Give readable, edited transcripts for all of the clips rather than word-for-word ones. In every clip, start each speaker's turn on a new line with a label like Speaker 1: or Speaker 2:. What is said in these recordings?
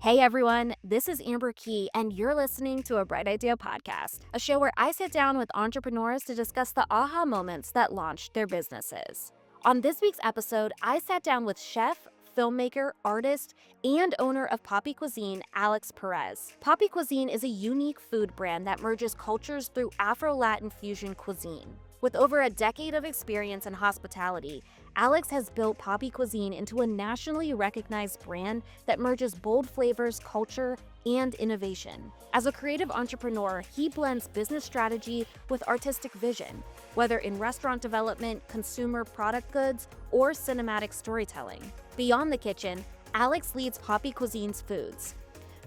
Speaker 1: Hey everyone, this is Amber Key, and you're listening to a Bright Idea podcast, a show where I sit down with entrepreneurs to discuss the aha moments that launched their businesses. On this week's episode, I sat down with chef, filmmaker, artist, and owner of Papi Cuisine, Alex Perez. Papi Cuisine is a unique food brand that merges cultures through Afro-Latin fusion cuisine. With over a decade of experience in hospitality, Alex has built Papi Cuisine into a nationally recognized brand that merges bold flavors, culture, and innovation. As a creative entrepreneur, he blends business strategy with artistic vision, whether in restaurant development, consumer product goods, or cinematic storytelling. Beyond the kitchen, Alex leads Papi Cuisine's Foods,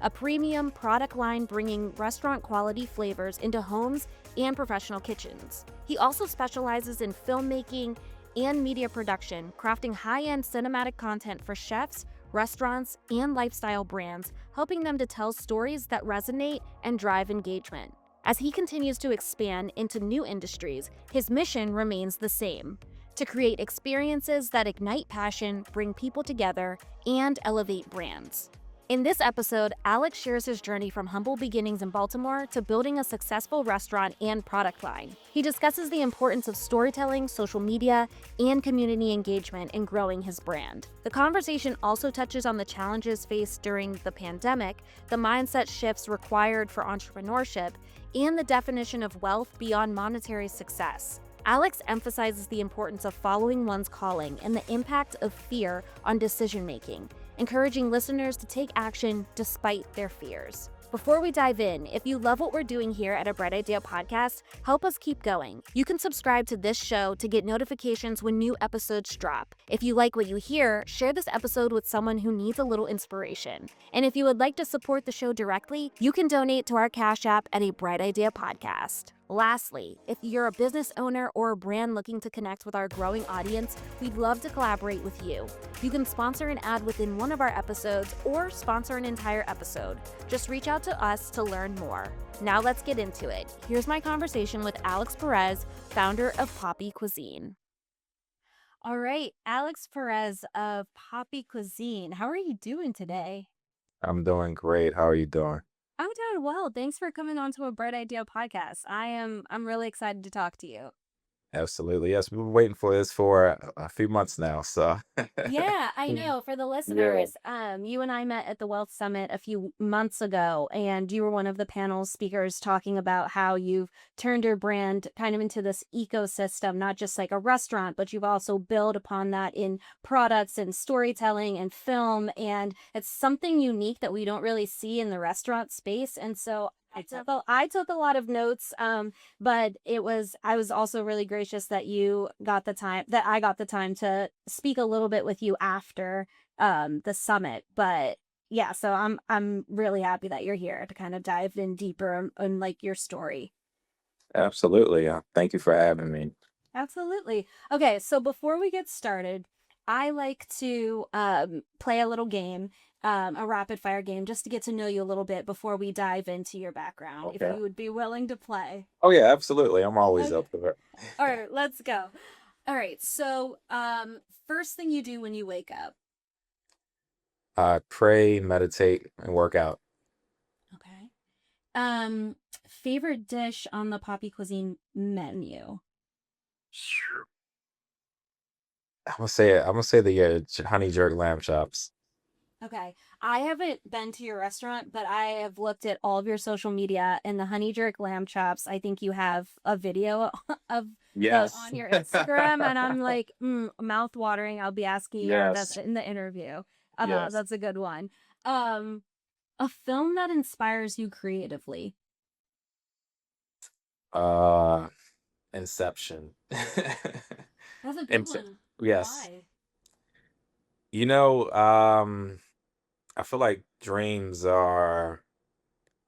Speaker 1: a premium product line bringing restaurant-quality flavors into homes and professional kitchens. He also specializes in filmmaking and media production, crafting high-end cinematic content for chefs, restaurants, and lifestyle brands, helping them to tell stories that resonate and drive engagement. As he continues to expand into new industries, his mission remains the same: to create experiences that ignite passion, bring people together, and elevate brands. In this episode, Alex shares his journey from humble beginnings in Baltimore to building a successful restaurant and product line. He discusses the importance of storytelling, social media, and community engagement in growing his brand. The conversation also touches on the challenges faced during the pandemic, the mindset shifts required for entrepreneurship, and the definition of wealth beyond monetary success. Alex emphasizes the importance of following one's calling and the impact of fear on decision-making, encouraging listeners to take action despite their fears. Before we dive in, if you love what we're doing here at A Bright Idea Podcast, help us keep going. You can subscribe to this show to get notifications when new episodes drop. If you like what you hear, share this episode with someone who needs a little inspiration. And if you would like to support the show directly, you can donate to our Cash App at A Bright Idea Podcast. Lastly, if you're a business owner or a brand looking to connect with our growing audience, we'd love to collaborate with you. You can sponsor an ad within one of our episodes or sponsor an entire episode. Just reach out to us to learn more. Now let's get into it. Here's my conversation with Alex Perez, founder of Papi Cuisine. All right, Alex Perez of Papi Cuisine. How are you doing today?
Speaker 2: I'm doing great. How are you doing?
Speaker 1: I'm doing well. Thanks for coming on to a Bright Idea podcast. I'm really excited to talk to you.
Speaker 2: Absolutely. Yes, we've been waiting for this for a few months now. So,
Speaker 1: Yeah, I know. For the
Speaker 2: yeah.
Speaker 1: listeners, you and I met at the Wealth Summit a few months ago, and you were one of the panel speakers talking about how you've turned your brand kind of into this ecosystem, not just like a restaurant, but you've also built upon that in products and storytelling and film, and it's something unique that we don't really see in the restaurant space. And so I took a lot of notes, but I was also really gracious that I got the time to speak a little bit with you after the summit. But yeah, so I'm really happy that you're here to kind of dive in deeper on like your story.
Speaker 2: Absolutely. Thank you for having me.
Speaker 1: Absolutely. Okay, so before we get started, I like to play a little game, a rapid fire game, just to get to know you a little bit before we dive into your background, if
Speaker 2: Okay.
Speaker 1: you would be willing to play.
Speaker 2: Oh yeah, absolutely. I'm always
Speaker 1: Okay.
Speaker 2: up for it.
Speaker 1: All right, let's go. All right, so first thing you do when you wake up.
Speaker 2: I pray, meditate, and work out.
Speaker 1: Okay. Favorite dish on the Papi Cuisine menu.
Speaker 2: I'm gonna say it. I'm gonna say the honey jerk lamb chops.
Speaker 1: Okay. I haven't been to your restaurant, but I have looked at all of your social media and the honey jerk lamb chops. I think you have a video of those
Speaker 2: Yes.
Speaker 1: on your Instagram, and I'm like, mouth watering. I'll be asking you
Speaker 2: Yes.
Speaker 1: that's in the interview.
Speaker 2: Yes.
Speaker 1: That's a good one. Um, a film that inspires you creatively.
Speaker 2: Uh, Inception.
Speaker 1: That's a good
Speaker 2: Ince-
Speaker 1: one.
Speaker 2: yes.
Speaker 1: Why?
Speaker 2: You know, I feel like dreams are.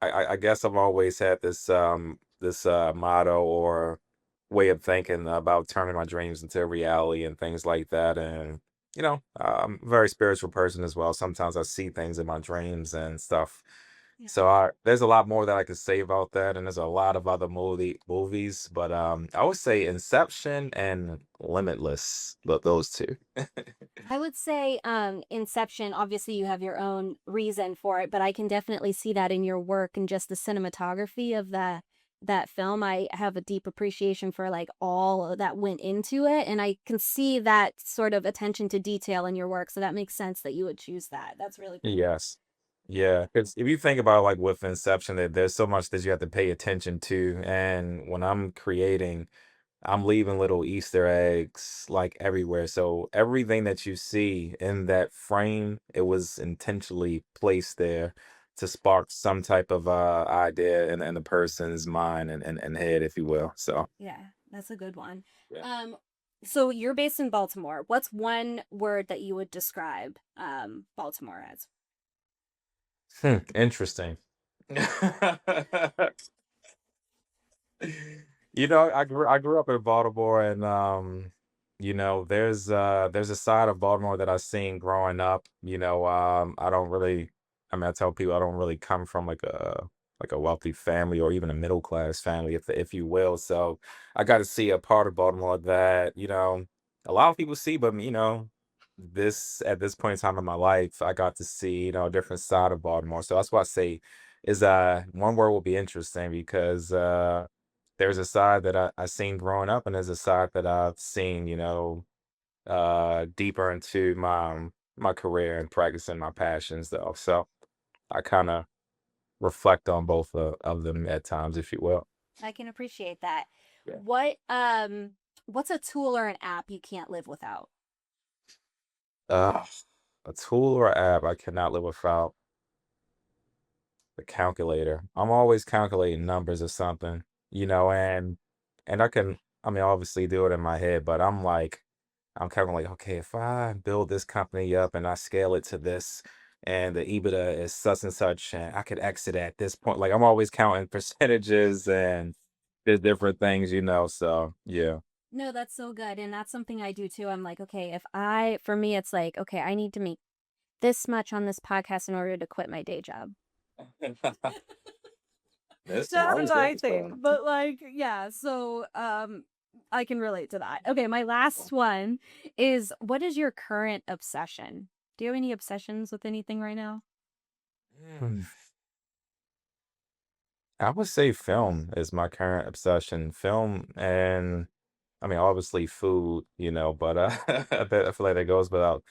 Speaker 2: I guess I've always had this motto or way of thinking about turning my dreams into reality and things like that. And I'm a very spiritual person as well. Sometimes I see things in my dreams and stuff,
Speaker 1: Yeah.
Speaker 2: So there's a lot more that I could say about that, and there's a lot of other movies, but I would say Inception and Limitless, those two.
Speaker 1: I would say Inception, obviously you have your own reason for it, but I can definitely see that in your work and just the cinematography of that film. I have a deep appreciation for like all that went into it, and I can see that sort of attention to detail in your work. So that makes sense that you would choose that. That's really cool.
Speaker 2: Yes. Yeah, because if you think about, like, with Inception, that there's so much that you have to pay attention to, and when I'm creating, I'm leaving little Easter eggs, like, everywhere, so everything that you see in that frame, it was intentionally placed there to spark some type of, idea in the person's mind and head, if you will, so,
Speaker 1: Yeah, that's a good one.
Speaker 2: yeah.
Speaker 1: Um, so you're based in Baltimore. What's one word that you would describe Baltimore as?
Speaker 2: Interesting. I grew up in Baltimore, and there's a side of Baltimore that I seen growing up. I don't really, I mean, I tell people I don't really come from like a wealthy family or even a middle class family, if you will. So I got to see a part of Baltimore that a lot of people see, but this at this point in time in my life, I got to see a different side of Baltimore. So that's why I say is one word will be interesting because there's a side that I seen growing up, and there's a side that I've seen, deeper into my career and practicing my passions, though. So I kind of reflect on both of them at times, if you will.
Speaker 1: I can appreciate that.
Speaker 2: Yeah.
Speaker 1: What's a tool or an app you can't live without?
Speaker 2: Uh, a tool or app I cannot live without. The calculator. I'm always calculating numbers or something, and I mean, obviously do it in my head, but I'm kind of like, okay, if I build this company up and I scale it to this, and the EBITDA is such and such, and I could exit at this point. Like I'm always counting percentages and there's different things, So yeah.
Speaker 1: No, that's so good. And that's something I do too. I'm like, okay, for me, it's like, okay, I need to make this much on this podcast in order to quit my day job.
Speaker 2: That's
Speaker 1: That's
Speaker 2: smart.
Speaker 1: what I
Speaker 2: That's
Speaker 1: think.
Speaker 2: smart.
Speaker 1: But like, yeah, so I can relate to that. Okay, my last one is, what is your current obsession? Do you have any obsessions with anything right now?
Speaker 2: Mm. I would say film is my current obsession. Film and I mean, obviously food, but I feel like that goes without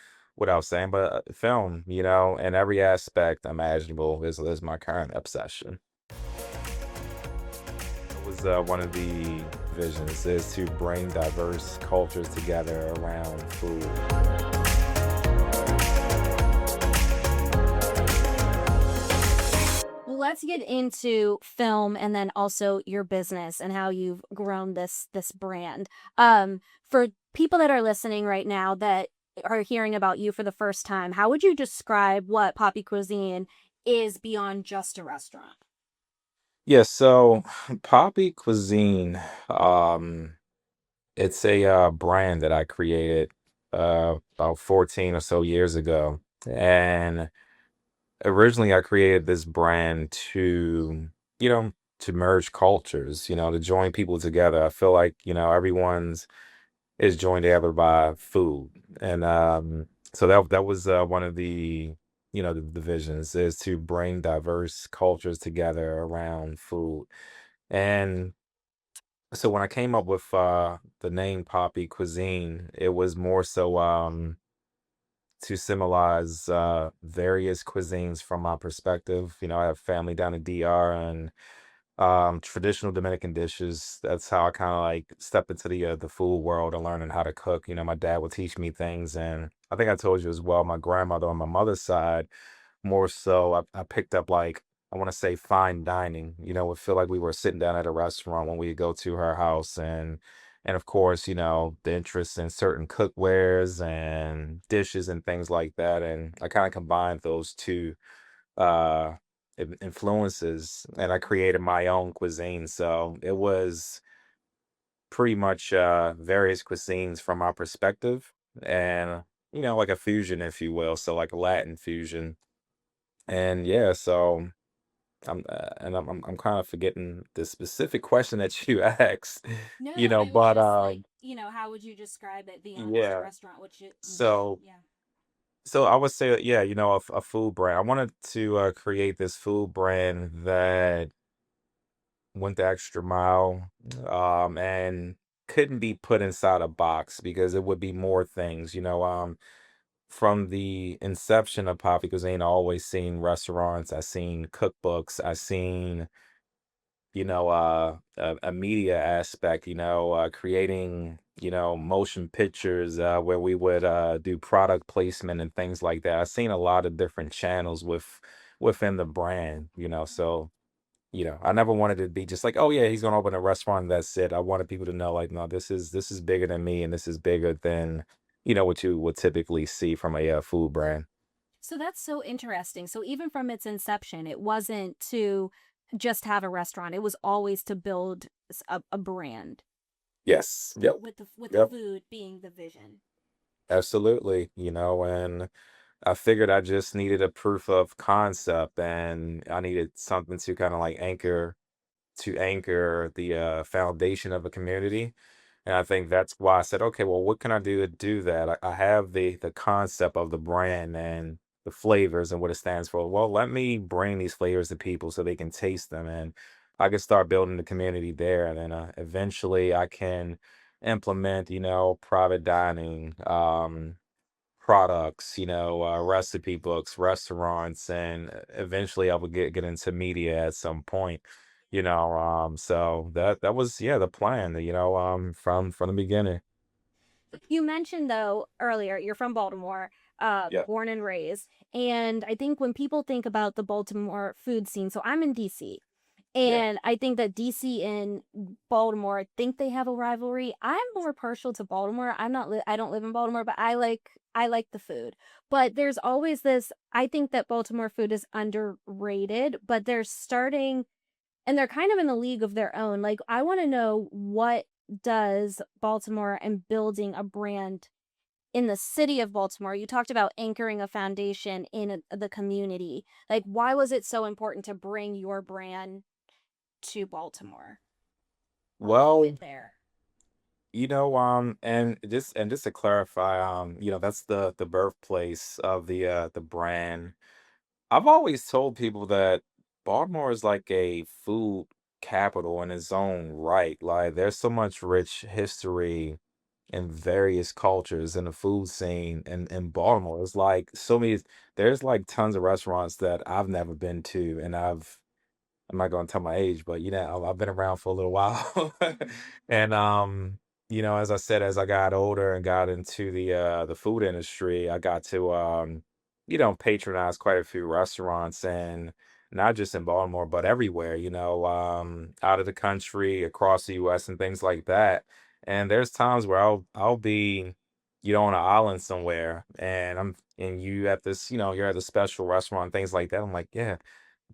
Speaker 2: saying. But film, in every aspect imaginable is my current obsession. It was one of the visions is to bring diverse cultures together around food.
Speaker 1: Well, let's get into film and then also your business and how you've grown this brand. For people that are listening right now that are hearing about you for the first time, how would you describe what Papi Cuisine is beyond just a restaurant?
Speaker 2: Yeah, so Papi Cuisine, it's a brand that I created about 14 or so years ago. And originally I created this brand you know, to merge cultures, to join people together. I feel like, everyone's is joined together by food. And so that was one of the visions is to bring diverse cultures together around food. And so when I came up with the name Poppy Cuisine, it was more so to symbolize various cuisines from my perspective. I have family down in DR and traditional Dominican dishes. That's how I kind of like stepped into the food world and learning how to cook. My dad would teach me things, and I think I told you as well. My grandmother on my mother's side, more so, I picked up like I want to say fine dining. It feel like we were sitting down at a restaurant when we go to her house, and of course, the interest in certain cookwares and dishes and things like that. And I kind of combined those two uh influences, and I created my own cuisine. So it was pretty much various cuisines from our perspective, and like a fusion, if you will, so like a Latin fusion. And yeah, so I'm kind of forgetting the specific question that you asked,
Speaker 1: No,
Speaker 2: you know,
Speaker 1: I was
Speaker 2: but
Speaker 1: just like, how would you describe it being a
Speaker 2: yeah.
Speaker 1: restaurant? What you,
Speaker 2: So
Speaker 1: yeah.
Speaker 2: so I would say, yeah, a food brand. I wanted to create this food brand that went the extra mile, and couldn't be put inside a box because it would be more things, from the inception of Papi Cuisine, I always seen restaurants, I seen cookbooks, I seen, a media aspect, creating, motion pictures, where we would do product placement and things like that. I've seen a lot of different channels within the brand, so I never wanted it to be just like, oh yeah, he's gonna open a restaurant and that's it. I wanted people to know, like, no, this is bigger than me, and this is bigger than what you would typically see from a food brand.
Speaker 1: So that's so interesting. So even from its inception, it wasn't to just have a restaurant. It was always to build a brand
Speaker 2: Yes. Yep.
Speaker 1: with the
Speaker 2: Yep.
Speaker 1: food being the vision.
Speaker 2: Absolutely. And I figured I just needed a proof of concept, and I needed something to kind of like anchor the foundation of a community. And I think that's why I said, okay, well, what can I do to do that? I have the concept of the brand and the flavors and what it stands for. Well, let me bring these flavors to people so they can taste them, and I can start building the community there. And then eventually I can implement, private dining, products, recipe books, restaurants, and eventually I would get into media at some point. So that was, yeah, the plan, from the beginning.
Speaker 1: You mentioned though earlier you're from Baltimore,
Speaker 2: Yeah.
Speaker 1: born and raised, and I think when people think about the Baltimore food scene, so I'm in DC,
Speaker 2: Yeah.
Speaker 1: and I think that DC and Baltimore, I think they have a rivalry. I'm more partial to Baltimore. I don't live in Baltimore, but I like the food. But there's always this, I think that Baltimore food is underrated, but they're starting and they're kind of in a league of their own. Like I want to know what does Baltimore and building a brand in the city of Baltimore. You talked about anchoring a foundation in the community. Like why was it so important to bring your brand to Baltimore or own it
Speaker 2: Well,
Speaker 1: there?
Speaker 2: and just to clarify, that's the birthplace of the brand. I've always told people that Baltimore is like a food capital in its own right. Like there's so much rich history and various cultures in the food scene in Baltimore. It's like there's like tons of restaurants that I've never been to, and I'm not gonna tell my age, but I've been around for a little while. And as I said, as I got older and got into the food industry, I got to patronize quite a few restaurants, and not just in Baltimore, but everywhere, out of the country, across the US and things like that. And there's times where I'll be, on an island somewhere, and you at this, you're at a special restaurant, things like that. I'm like, yeah,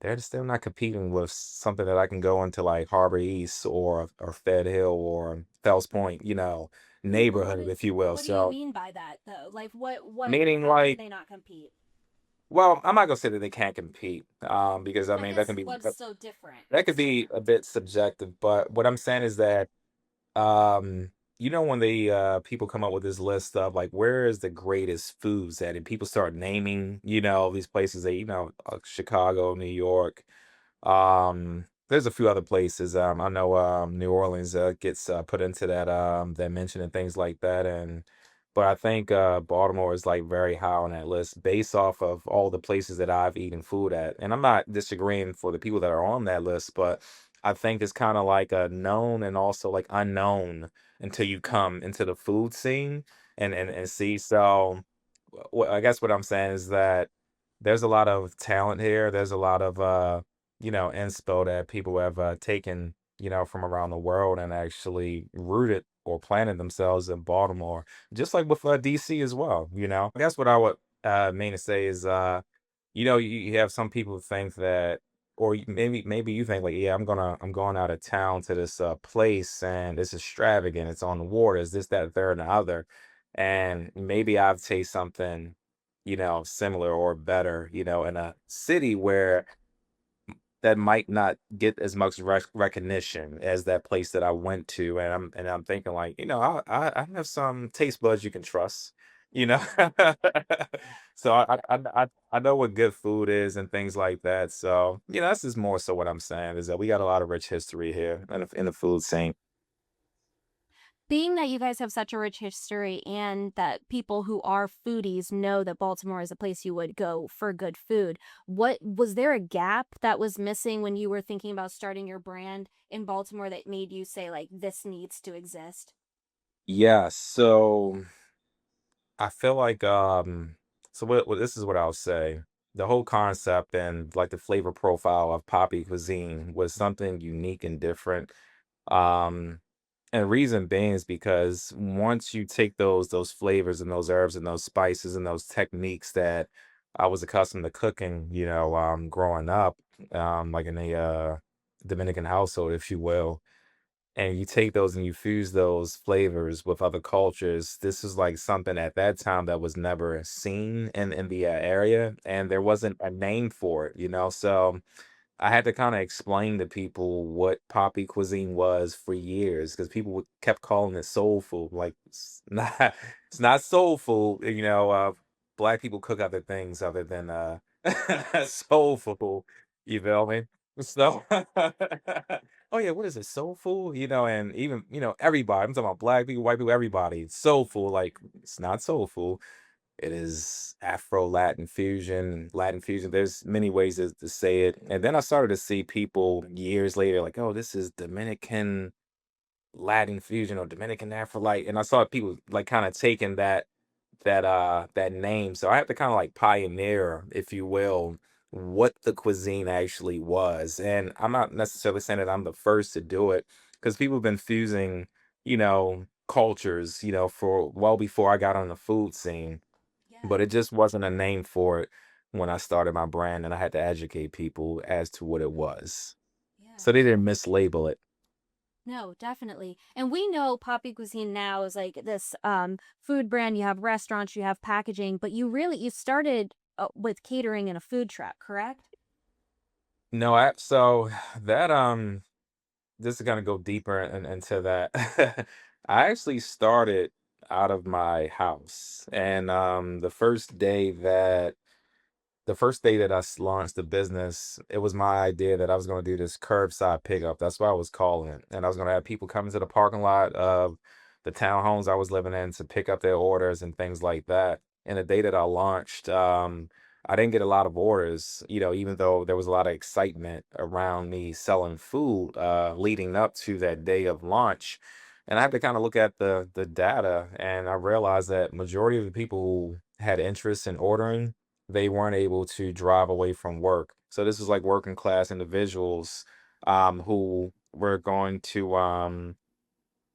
Speaker 2: they're still not competing with something that I can go into like Harbor East or Fed Hill or Fells Point, neighborhood, if you will.
Speaker 1: What do you
Speaker 2: So
Speaker 1: mean by that though? Like what
Speaker 2: meaning
Speaker 1: how can
Speaker 2: like,
Speaker 1: they not compete?
Speaker 2: well, I'm not gonna say that they can't compete, because I
Speaker 1: I
Speaker 2: mean that
Speaker 1: guess
Speaker 2: can be
Speaker 1: what's so different?
Speaker 2: that could be a bit subjective. But what I'm saying is that, um, when the people come up with this list of like where is the greatest foods at, and people start naming, these places that Chicago, New York. There's a few other places. I know New Orleans gets put into that mention and things like that, and but I think Baltimore is like very high on that list based off of all the places that I've eaten food at. And I'm not disagreeing for the people that are on that list, but I think it's kind of like a known and also like unknown until you come into the food scene and see. So I guess what I'm saying is that there's a lot of talent here. There's a lot of inspo that people have taken, from around the world and actually rooted or planted themselves in Baltimore, just like with DC as well. I guess what I would mean to say is, you have some people who think that, or maybe you think like, yeah, I'm going out of town to this place and it's extravagant. It's on the water. It's this, that, third, and the other. And maybe I've tasted something, similar or better, in a city where that might not get as much recognition as that place that I went to, and I'm thinking like, I have some taste buds you can trust, you know. So I know what good food is and things like that. So that's just more so what I'm saying is that we got a lot of rich history here in the food scene.
Speaker 1: Being that you guys have such a rich history and that people who are foodies know that Baltimore is a place you would go for good food, what was there a gap that was missing when you were thinking about starting your brand in Baltimore that made you say like this needs to exist?
Speaker 2: Yeah, so I feel like so what this is what I'll say. The whole concept and like the flavor profile of Papi Cuisine was something unique and different. Um and reason being is because once you take those flavors and those herbs and those spices and those techniques that I was accustomed to cooking, growing up, like in a Dominican household, if you will, and you take those and you fuse those flavors with other cultures. This is like something at that time that was never seen in the area, and there wasn't a name for it. So I had to kind of explain to people what poppy cuisine was for years because people kept calling it soul food. Like it's not, it's not soul food. Black people cook other things other than soul food. You feel me? So, oh yeah, what is it? Soul food? And even everybody. I'm talking about black people, white people, everybody. Soul food. Like it's not soul food. It is Afro Latin fusion. There's many ways to say it. And then I started to see people years later, like, oh, this is Dominican Latin fusion or Dominican Afro-Light. And I saw people like kind of taking that name. So I have to kind of like pioneer, if you will, what the cuisine actually was. And I'm not necessarily saying that I'm the first to do it because people have been fusing, cultures, for well before I got on the food scene, but
Speaker 1: Yeah,
Speaker 2: it just wasn't a name for it when I started my brand, and I had to educate people as to what it was.
Speaker 1: yeah.
Speaker 2: So they didn't mislabel it.
Speaker 1: No, definitely. And we know Papi Cuisine now is like this food brand. You have restaurants, you have packaging, but you started with catering in a food truck, correct?
Speaker 2: No, so that this is gonna go deeper into that. I actually started out of my house, and the first day that launched the business, it was my idea that I was going to do this curbside pickup. That's what I was calling it. And I was going to have people come into the parking lot of the townhomes I was living in to pick up their orders and things like that. And the day that I launched, I didn't get a lot of orders, even though there was a lot of excitement around me selling food leading up to that day of launch. And I had to kind of look at the data, and I realized that majority of the people who had interest in ordering, they weren't able to drive away from work. So this was like working class individuals who were going to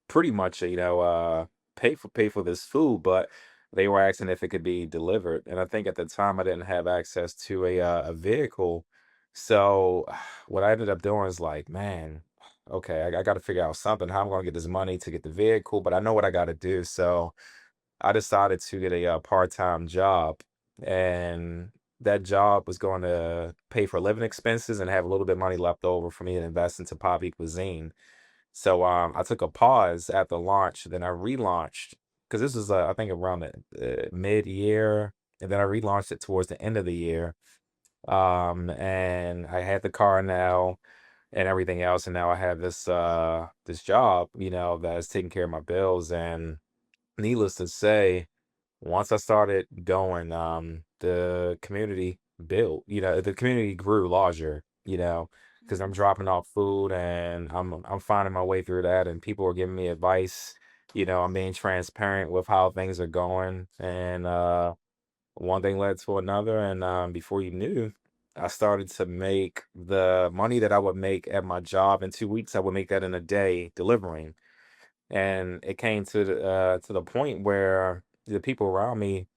Speaker 2: pretty much, pay for this food, but they were asking if it could be delivered. And I think at the time I didn't have access to a vehicle. So what I ended up doing is like, man, okay, I got to figure out something. How I'm going to get this money to get the vehicle, but I know what I got to do. So I decided to get a part-time job, and that job was going to pay for living expenses and have a little bit of money left over for me to invest into Papi Cuisine. So I took a pause at the launch, then I relaunched because this was I think around the mid-year, and then I relaunched it towards the end of the year. And I had the car now and everything else, and now I have this job, that is taking care of my bills. And needless to say, once I started going, the community the community grew larger, because I'm
Speaker 1: Mhm.
Speaker 2: dropping off food and I'm finding my way through that, and people are giving me advice. I'm being transparent with how things are going, and one thing led to another, and before you knew, I started to make the money that I would make at my job in 2 weeks. I would make that in a day delivering, and it came to the point where the people around me,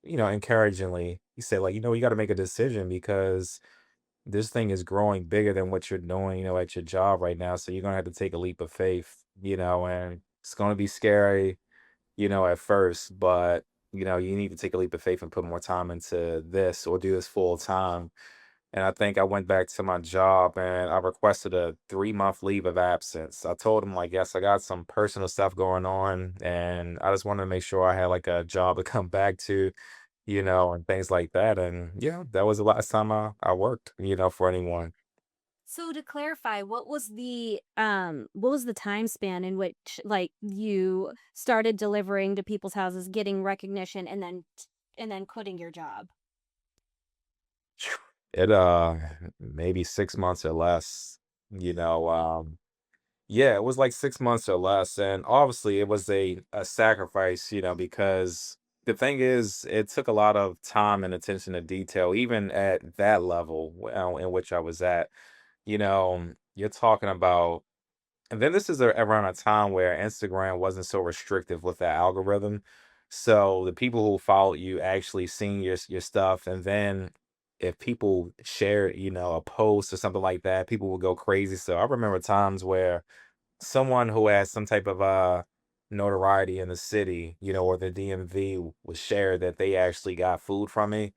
Speaker 2: encouragingly, he said, like, you got to make a decision because this thing is growing bigger than what you're doing, at your job right now. So you're gonna have to take a leap of faith, and it's gonna be scary, at first, but you need to take a leap of faith and put more time into this or do this full time. And I think I went back to my job and I requested a 3-month leave of absence. I told him like, yes, I got some personal stuff going on and I just wanted to make sure I had like a job to come back to, and things like that. And yeah, that was the last time I worked, for anyone.
Speaker 1: So to clarify, what was the time span in which like you started delivering to people's houses, getting recognition, and then quitting your job?
Speaker 2: Phew. It maybe 6 months or less, you know. Yeah, it was like 6 months or less. And obviously it was a sacrifice, because the thing is it took a lot of time and attention to detail, even at that level in which I was at. You're talking about, and then this is around a time where Instagram wasn't so restrictive with that algorithm. So the people who followed you actually seeing your stuff, and then if people share, a post or something like that, people would go crazy. So I remember times where someone who has some type of notoriety in the city, or the DMV would share that they actually got food from me,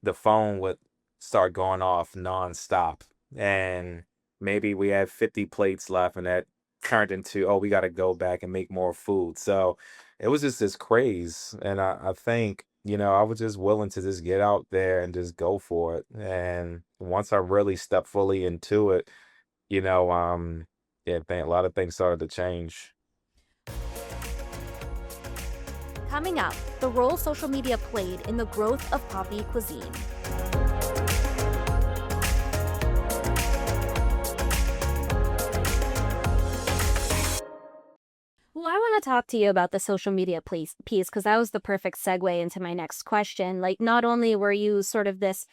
Speaker 2: the phone would start going off nonstop. And maybe we had 50 plates left and that turned into, oh, we got to go back and make more food. So it was just this craze. And I think, I was just willing to just get out there and just go for it. And once I really stepped fully into it, you know, um, yeah, a lot of things started to change.
Speaker 1: Coming up, the role social media played in the growth of Papi Cuisine. Well, I want to talk to you about the social media piece because that was the perfect segue into my next question. Like, not only were you sort of this,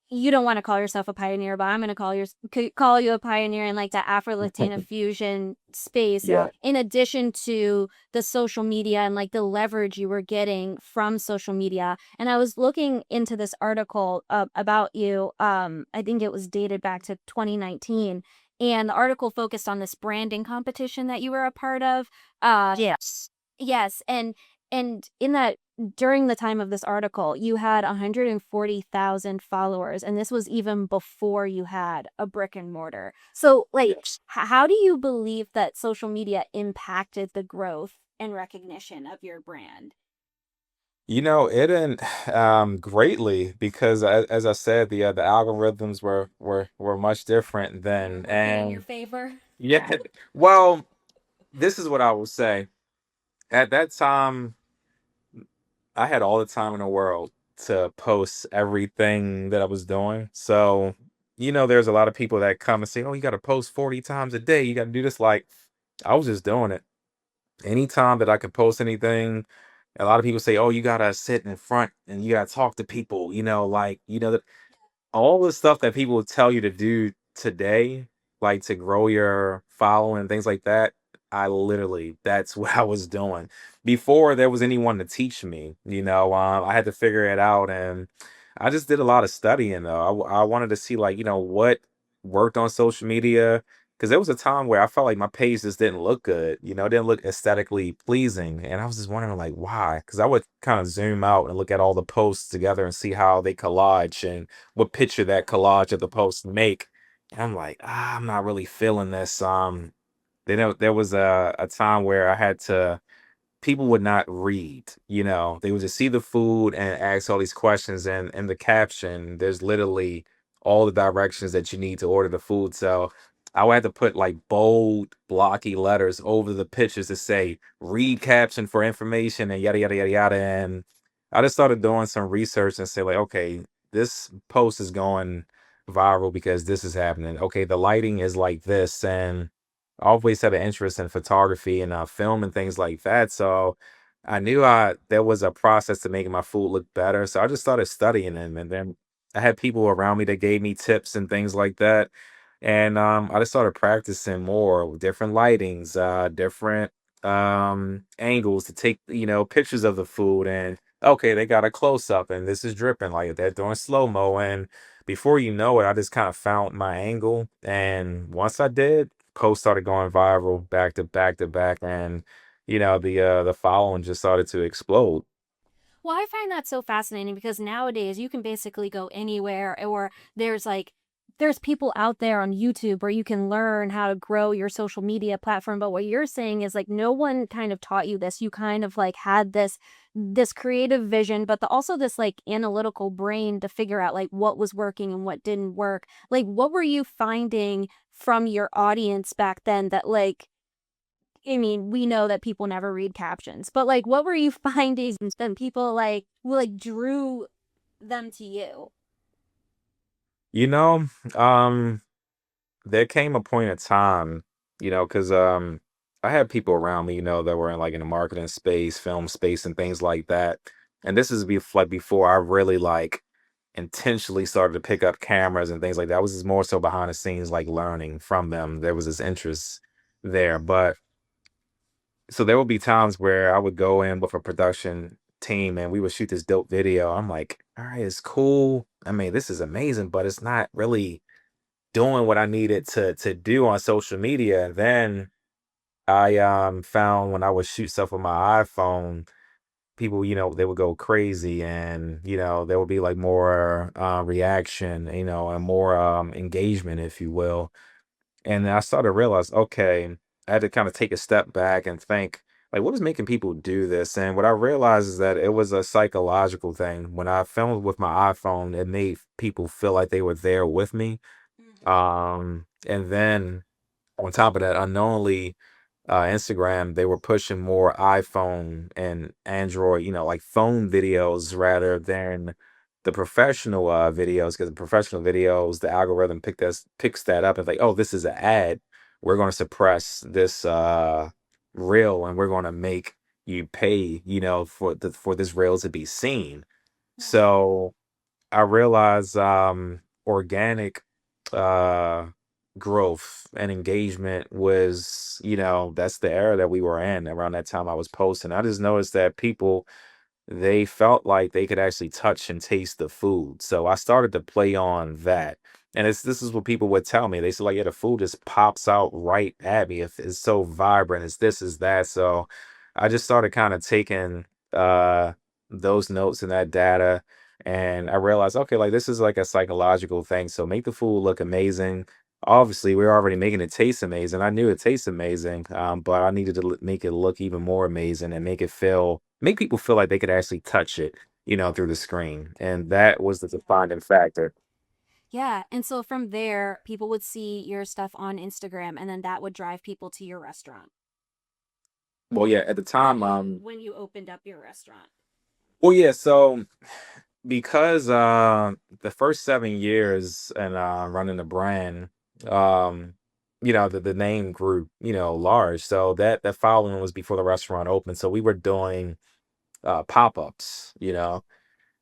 Speaker 1: you don't want to call yourself a pioneer, but I'm going to call you a pioneer in like the Afro Latina fusion space.
Speaker 2: Yeah.
Speaker 1: In addition to the social media and like the leverage you were getting from social media, and I was looking into this article about you. I think it was dated back to 2019, and the article focused on this branding competition that you were a part of. Yes. Yes, and in that during the time of this article, you had 140,000 followers, and this was even before you had a brick and mortar. So, like,
Speaker 2: Yes.
Speaker 1: how do you believe that social media impacted the growth and recognition of your brand?
Speaker 2: It didn't greatly because as I said, the algorithms were much different then.
Speaker 1: Working in your
Speaker 2: And
Speaker 1: favor?
Speaker 2: yeah, well, this is what I will say. At that time, I had all the time in the world to post everything that I was doing. So, there's a lot of people that come and say, "Oh, you got to post 40 times a day. You got to do this." Like, I was just doing it. Anytime that I could post anything, a lot of people say, "Oh, you gotta sit in front and you gotta talk to people." Like all the stuff that people would tell you to do today, like to grow your following and things like that, that's what I was doing. Before there was anyone to teach me, I had to figure it out. And I just did a lot of studying though. I wanted to see like, what worked on social media. Because there was a time where I felt like my page just didn't look good, it didn't look aesthetically pleasing. And I was just wondering, like, why? Because I would kind of zoom out and look at all the posts together and see how they collage and what picture that collage of the post make. And I'm like, I'm not really feeling this. Then there was a time where I had to people would not read, they would just see the food and ask all these questions. And in the caption, there's literally all the directions that you need to order the food. So I would have to put like bold, blocky letters over the pictures to say, read caption for information and yada, yada, yada, yada. And I just started doing some research and say, like, okay, this post is going viral because this is happening. Okay, the lighting is like this. And I always had an interest in photography and film and things like that. So I knew there was a process to making my food look better. So I just started studying them, and then I had people around me that gave me tips and things like that. And I just started practicing more with different lightings, different angles to take pictures of the food. And okay, they got a close up, and this is dripping like they're doing slow mo. And before you know it, I just kind of found my angle. And once I did, posts started going viral back to back to back, and the following just started to explode.
Speaker 1: Well, I find that so fascinating because nowadays you can basically go anywhere, or there's like there's people out there on YouTube where you can learn how to grow your social media platform. But what you're saying is like no one kind of taught you this. You kind of like had this creative vision, but also this like analytical brain to figure out like what was working and what didn't work. Like what were you finding from your audience back then that like I mean, we know that people never read captions, but like what were you finding then people like drew them to you?
Speaker 2: You know, um, there came a point in time, because I had people around me, that were in like in the marketing space, film space, and things like that. And this is like before I really like intentionally started to pick up cameras and things like that. I was just more so behind the scenes, like learning from them. There was this interest there, but so there would be times where I would go in with a production team and we would shoot this dope video. I'm like, all right, it's cool. I mean, this is amazing, but it's not really doing what I needed to do on social media. And then I found when I would shoot stuff with my iPhone, people, they would go crazy and, there would be like more reaction, and more engagement, if you will. And then I started to realize, okay, I had to kind of take a step back and think, like, what is making people do this? And what I realized is that it was a psychological thing. When I filmed with my iPhone, it made people feel like they were there with me. And then on top of that, unknowingly, Instagram, they were pushing more iPhone and Android, like phone videos rather than the professional videos. Because the professional videos, the algorithm picks that up and like, oh, this is an ad. We're going to suppress this reel, and we're going to make you pay, for this reel to be seen. So I realize organic uh growth and engagement was, that's the era that we were in around that time I was posting. I just noticed that people, they felt like they could actually touch and taste the food. So I started to play on that. And this is what people would tell me. They said, like, yeah, the food just pops out right at me. If it's so vibrant, it's this, is that. So I just started kind of taking those notes and that data. And I realized, okay, like this is like a psychological thing. So make the food look amazing. Obviously, we're already making it taste amazing. I knew it tastes amazing, but I needed to make it look even more amazing and make people feel like they could actually touch it, through the screen. And that was the defining factor.
Speaker 1: Yeah, and so from there, people would see your stuff on Instagram, and then that would drive people to your restaurant
Speaker 2: Well, yeah, at the time,
Speaker 1: when you opened up your restaurant.
Speaker 2: well, yeah, so because the first 7 years and running the brand, um, the name grew, large. So that following was before the restaurant opened. So we were doing pop-ups,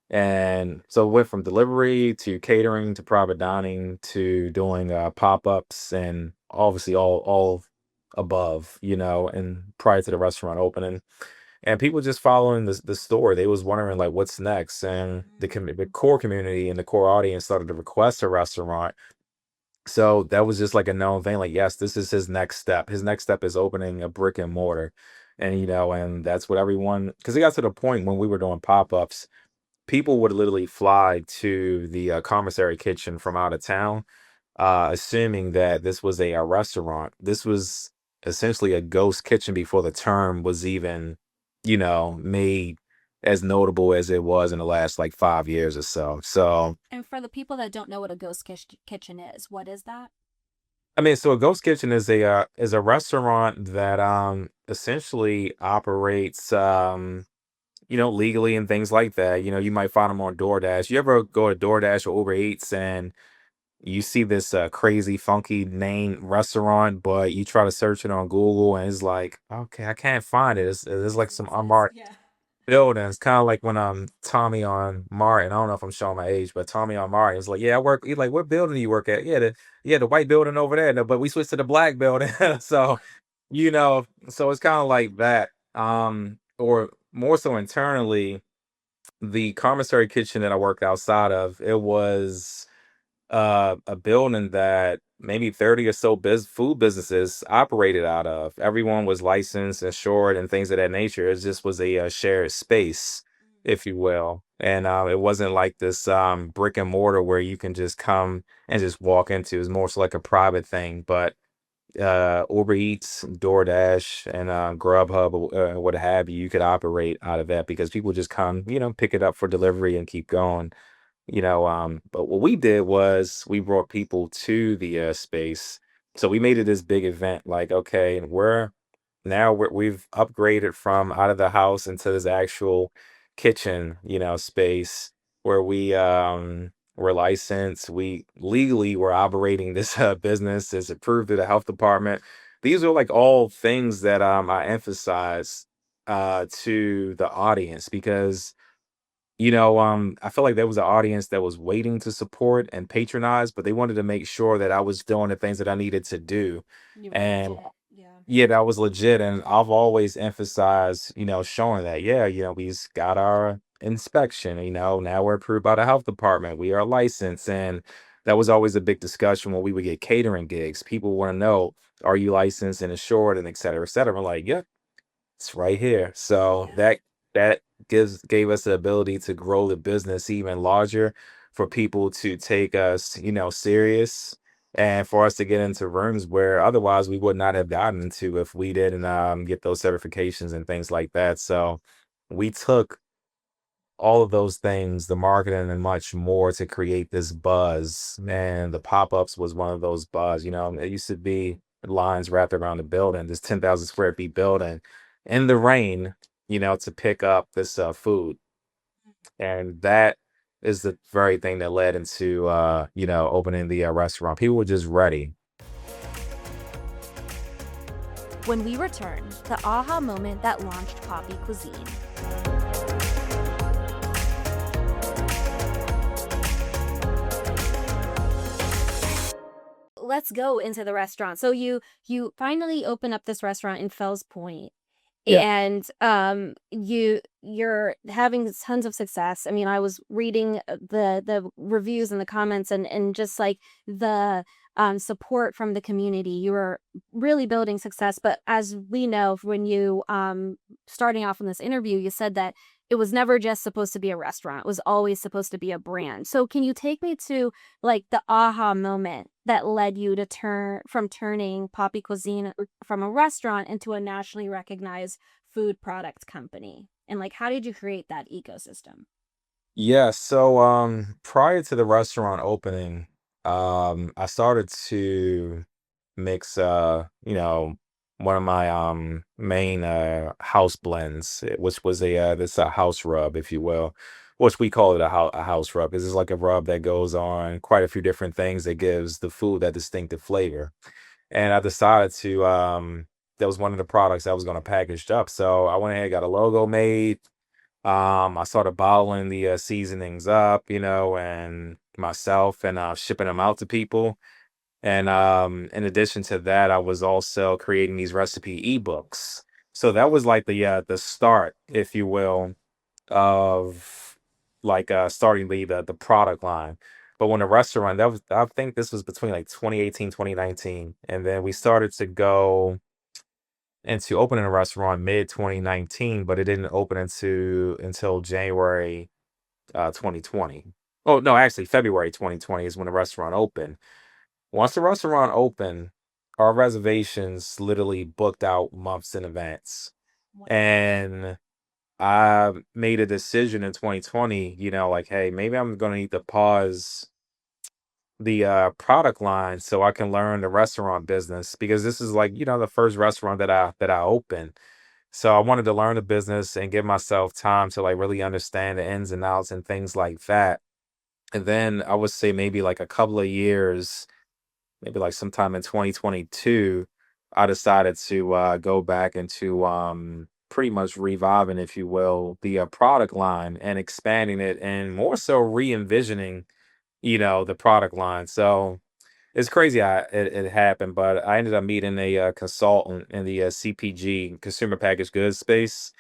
Speaker 2: and so it went from delivery to catering to private dining to doing pop-ups and obviously all above, and prior to the restaurant opening. And people just following the store, they was wondering like what's next. And the core community and the core audience started to request a restaurant. So that was just like a known thing. Like, yes, this is his next step. His next step is opening a brick and mortar. And and that's what everyone, because it got to the point when we were doing pop-ups, people would literally fly to the commissary kitchen from out of town, assuming that this was a restaurant. This was essentially a ghost kitchen before the term was even, made as notable as it was in the last like 5 years or so. So,
Speaker 1: And for the people that don't know what a kitchen is, what is that?
Speaker 2: I mean, so a ghost kitchen is a restaurant that essentially operates legally and things like that. You might find them on DoorDash. You ever go to DoorDash or Uber Eats and you see this crazy funky name restaurant, but you try to search it on Google and it's like, okay, I can't find it. There's like
Speaker 1: Doesn't
Speaker 2: some
Speaker 1: exist.
Speaker 2: unmarked
Speaker 1: Yeah.
Speaker 2: buildings, kind of like when Tommy on Martin. I don't know if I'm showing my age, but Tommy on Martin is like, yeah, I work. He's like, what building do you work at? Yeah, the white building over there. No, but we switched to the black building. So, so it's kind of like that. Or more so internally, the commissary kitchen that I worked outside of, it was a building that maybe 30 or so food businesses operated out of. Everyone was licensed, insured, and things of that nature. It just was a shared space. if you will. And it wasn't like this brick and mortar where you can just come and just walk into. It was more so like a private thing. But Uber Eats, DoorDash, and Grubhub, or what have you, you could operate out of that because people just come, pick it up for delivery and keep going. But what we did was we brought people to the space. So we made it this big event. Like, okay, we've upgraded from out of the house into this actual kitchen, space where we're licensed. We legally were operating this business. It's approved to the health department. These are like all things that I emphasize to the audience because I feel like there was an audience that was waiting to support and patronize, but they wanted to make sure that I was doing the things that I needed to do.
Speaker 3: You were
Speaker 2: And
Speaker 3: legit. Yeah.
Speaker 2: yeah, that was legit. And I've always emphasized, showing that, yeah, we've got our inspection, now we're approved by the health department. We are licensed. And that was always a big discussion when we would get catering gigs. People want to know, are you licensed and insured and et cetera, et cetera. I'm like, yeah, it's right here. So
Speaker 3: Yeah.
Speaker 2: that gave us the ability to grow the business even larger, for people to take us, serious, and for us to get into rooms where otherwise we would not have gotten into if we didn't get those certifications and things like that. So we took all of those things, the marketing and much more, to create this buzz. And the pop-ups was one of those buzz. It used to be lines wrapped around the building, this 10,000 square feet building in the rain, to pick up this food. And that is the very thing that led into, opening the restaurant. People were just ready.
Speaker 1: When we return, the aha moment that launched Papi Cuisine. Let's go into the restaurant. So you finally open up this restaurant in Fells Point,
Speaker 2: Yeah.
Speaker 1: and you're having tons of success. I mean, I was reading the reviews and the comments, and just like the support from the community. You were really building success. But as we know, when you starting off in this interview, you said that it was never just supposed to be a restaurant. It was always supposed to be a brand. So can you take me to like the aha moment that led you to turning Papi Cuisine from a restaurant into a nationally recognized food products company? And like, how did you create that ecosystem?
Speaker 2: Yeah, so prior to the restaurant opening, I started to mix one of my main house blends, which was a house rub, if you will, which we call it a house rub. This is like a rub that goes on quite a few different things that gives the food that distinctive flavor. And I decided to that was one of the products I was going to package up. So I went ahead and got a logo made. I started bottling the seasonings up, and myself, and shipping them out to people. And in addition to that, I was also creating these recipe ebooks. So that was like the start, if you will, of like starting the product line. But when the restaurant, that was, I think this was between like 2018, 2019, and then we started to go into opening a restaurant mid 2019, but it didn't open until January 2020. Oh no, actually February 2020 is when the restaurant opened. Once the restaurant opened, our reservations literally booked out months in advance.
Speaker 3: Wow.
Speaker 2: And I made a decision in 2020, like, hey, maybe I'm going to need to pause the product line so I can learn the restaurant business, because this is like, the first restaurant that I opened. So I wanted to learn the business and give myself time to like really understand the ins and outs and things like that. And then I would say maybe like a couple of years, maybe like sometime in 2022, I decided to go back into pretty much reviving, if you will, the product line and expanding it, and more so re-envisioning, the product line. So it's crazy how it happened, but I ended up meeting a consultant in the CPG, consumer packaged goods space,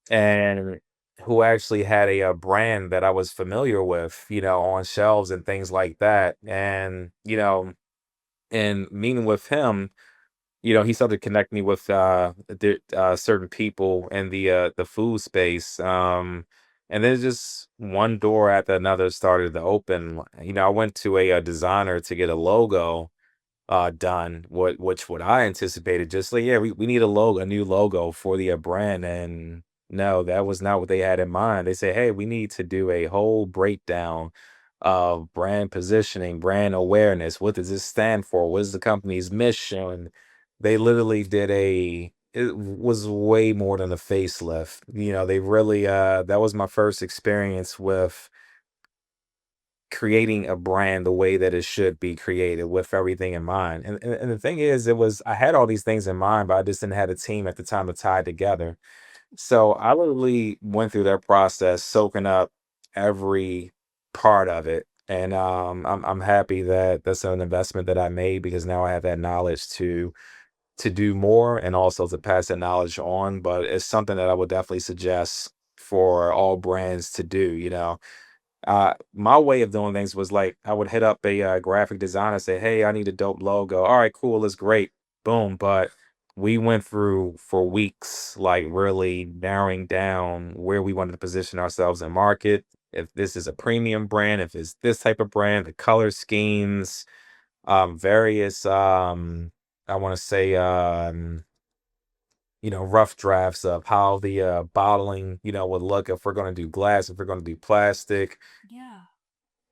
Speaker 2: and who actually had a, brand that I was familiar with, on shelves and things like that. And, meeting with him, he started to connect me with certain people in the food space. And then just one door after another started to open. I went to a designer to get a logo done, what I anticipated, just like, yeah, we need a new logo for the brand. And no, that was not what they had in mind. They said, hey, we need to do a whole breakdown of brand positioning, brand awareness. What does this stand for? What is the company's mission? They literally did it was way more than a facelift. They really that was my first experience with creating a brand the way that it should be created with everything in mind. And the thing is, I had all these things in mind, but I just didn't have a team at the time to tie it together. So I literally went through that process, soaking up every part of it. And I'm happy that that's an investment that I made, because now I have that knowledge to do more and also to pass that knowledge on. But it's something that I would definitely suggest for all brands to do. My way of doing things was like I would hit up a graphic designer, say, "Hey, I need a dope logo." All right, cool, it's great, boom. But we went through for weeks, like really narrowing down where we wanted to position ourselves in market. If this is a premium brand, if it's this type of brand, the color schemes, various, I want to say, rough drafts of how the bottling, would look if we're going to do glass, if we're going to do plastic,
Speaker 1: Yeah.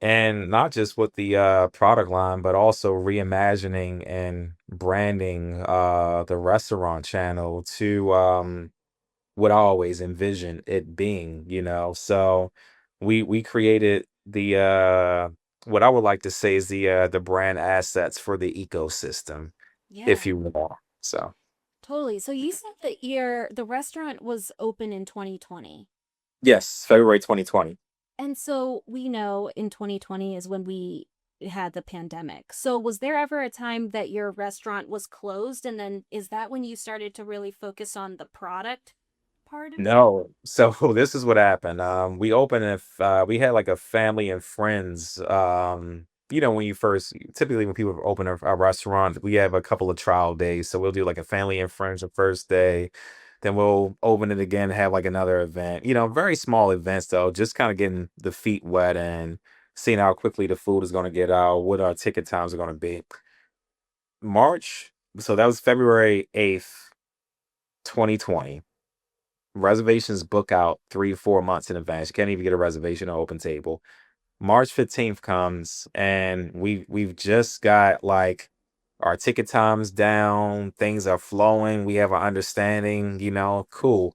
Speaker 2: and not just with the product line, but also reimagining and branding the restaurant channel to what I always envisioned it being. So we created the what I would like to say is the brand assets for the ecosystem, if
Speaker 1: Yeah.
Speaker 2: you will. So
Speaker 1: Totally. So you said that the restaurant was open in 2020.
Speaker 2: yes, February 2020.
Speaker 1: And so we know in 2020 is when we had the pandemic. So was there ever a time that your restaurant was closed? And then is that when you started to really focus on the product part of it?
Speaker 2: No. So this is what happened. We opened if we had like a family and friends. When you first typically when people open a restaurant, we have a couple of trial days. So we'll do like a family and friends the first day. Then we'll open it again, have like another event. Very small events though, just kind of getting the feet wet and seeing how quickly the food is going to get out, what our ticket times are going to be. March, so that was February 8th, 2020. Reservations book out 3 4 months in advance. You can't even get a reservation on open table. March 15th comes, and we've just got like our ticket times down, things are flowing, we have an understanding, cool.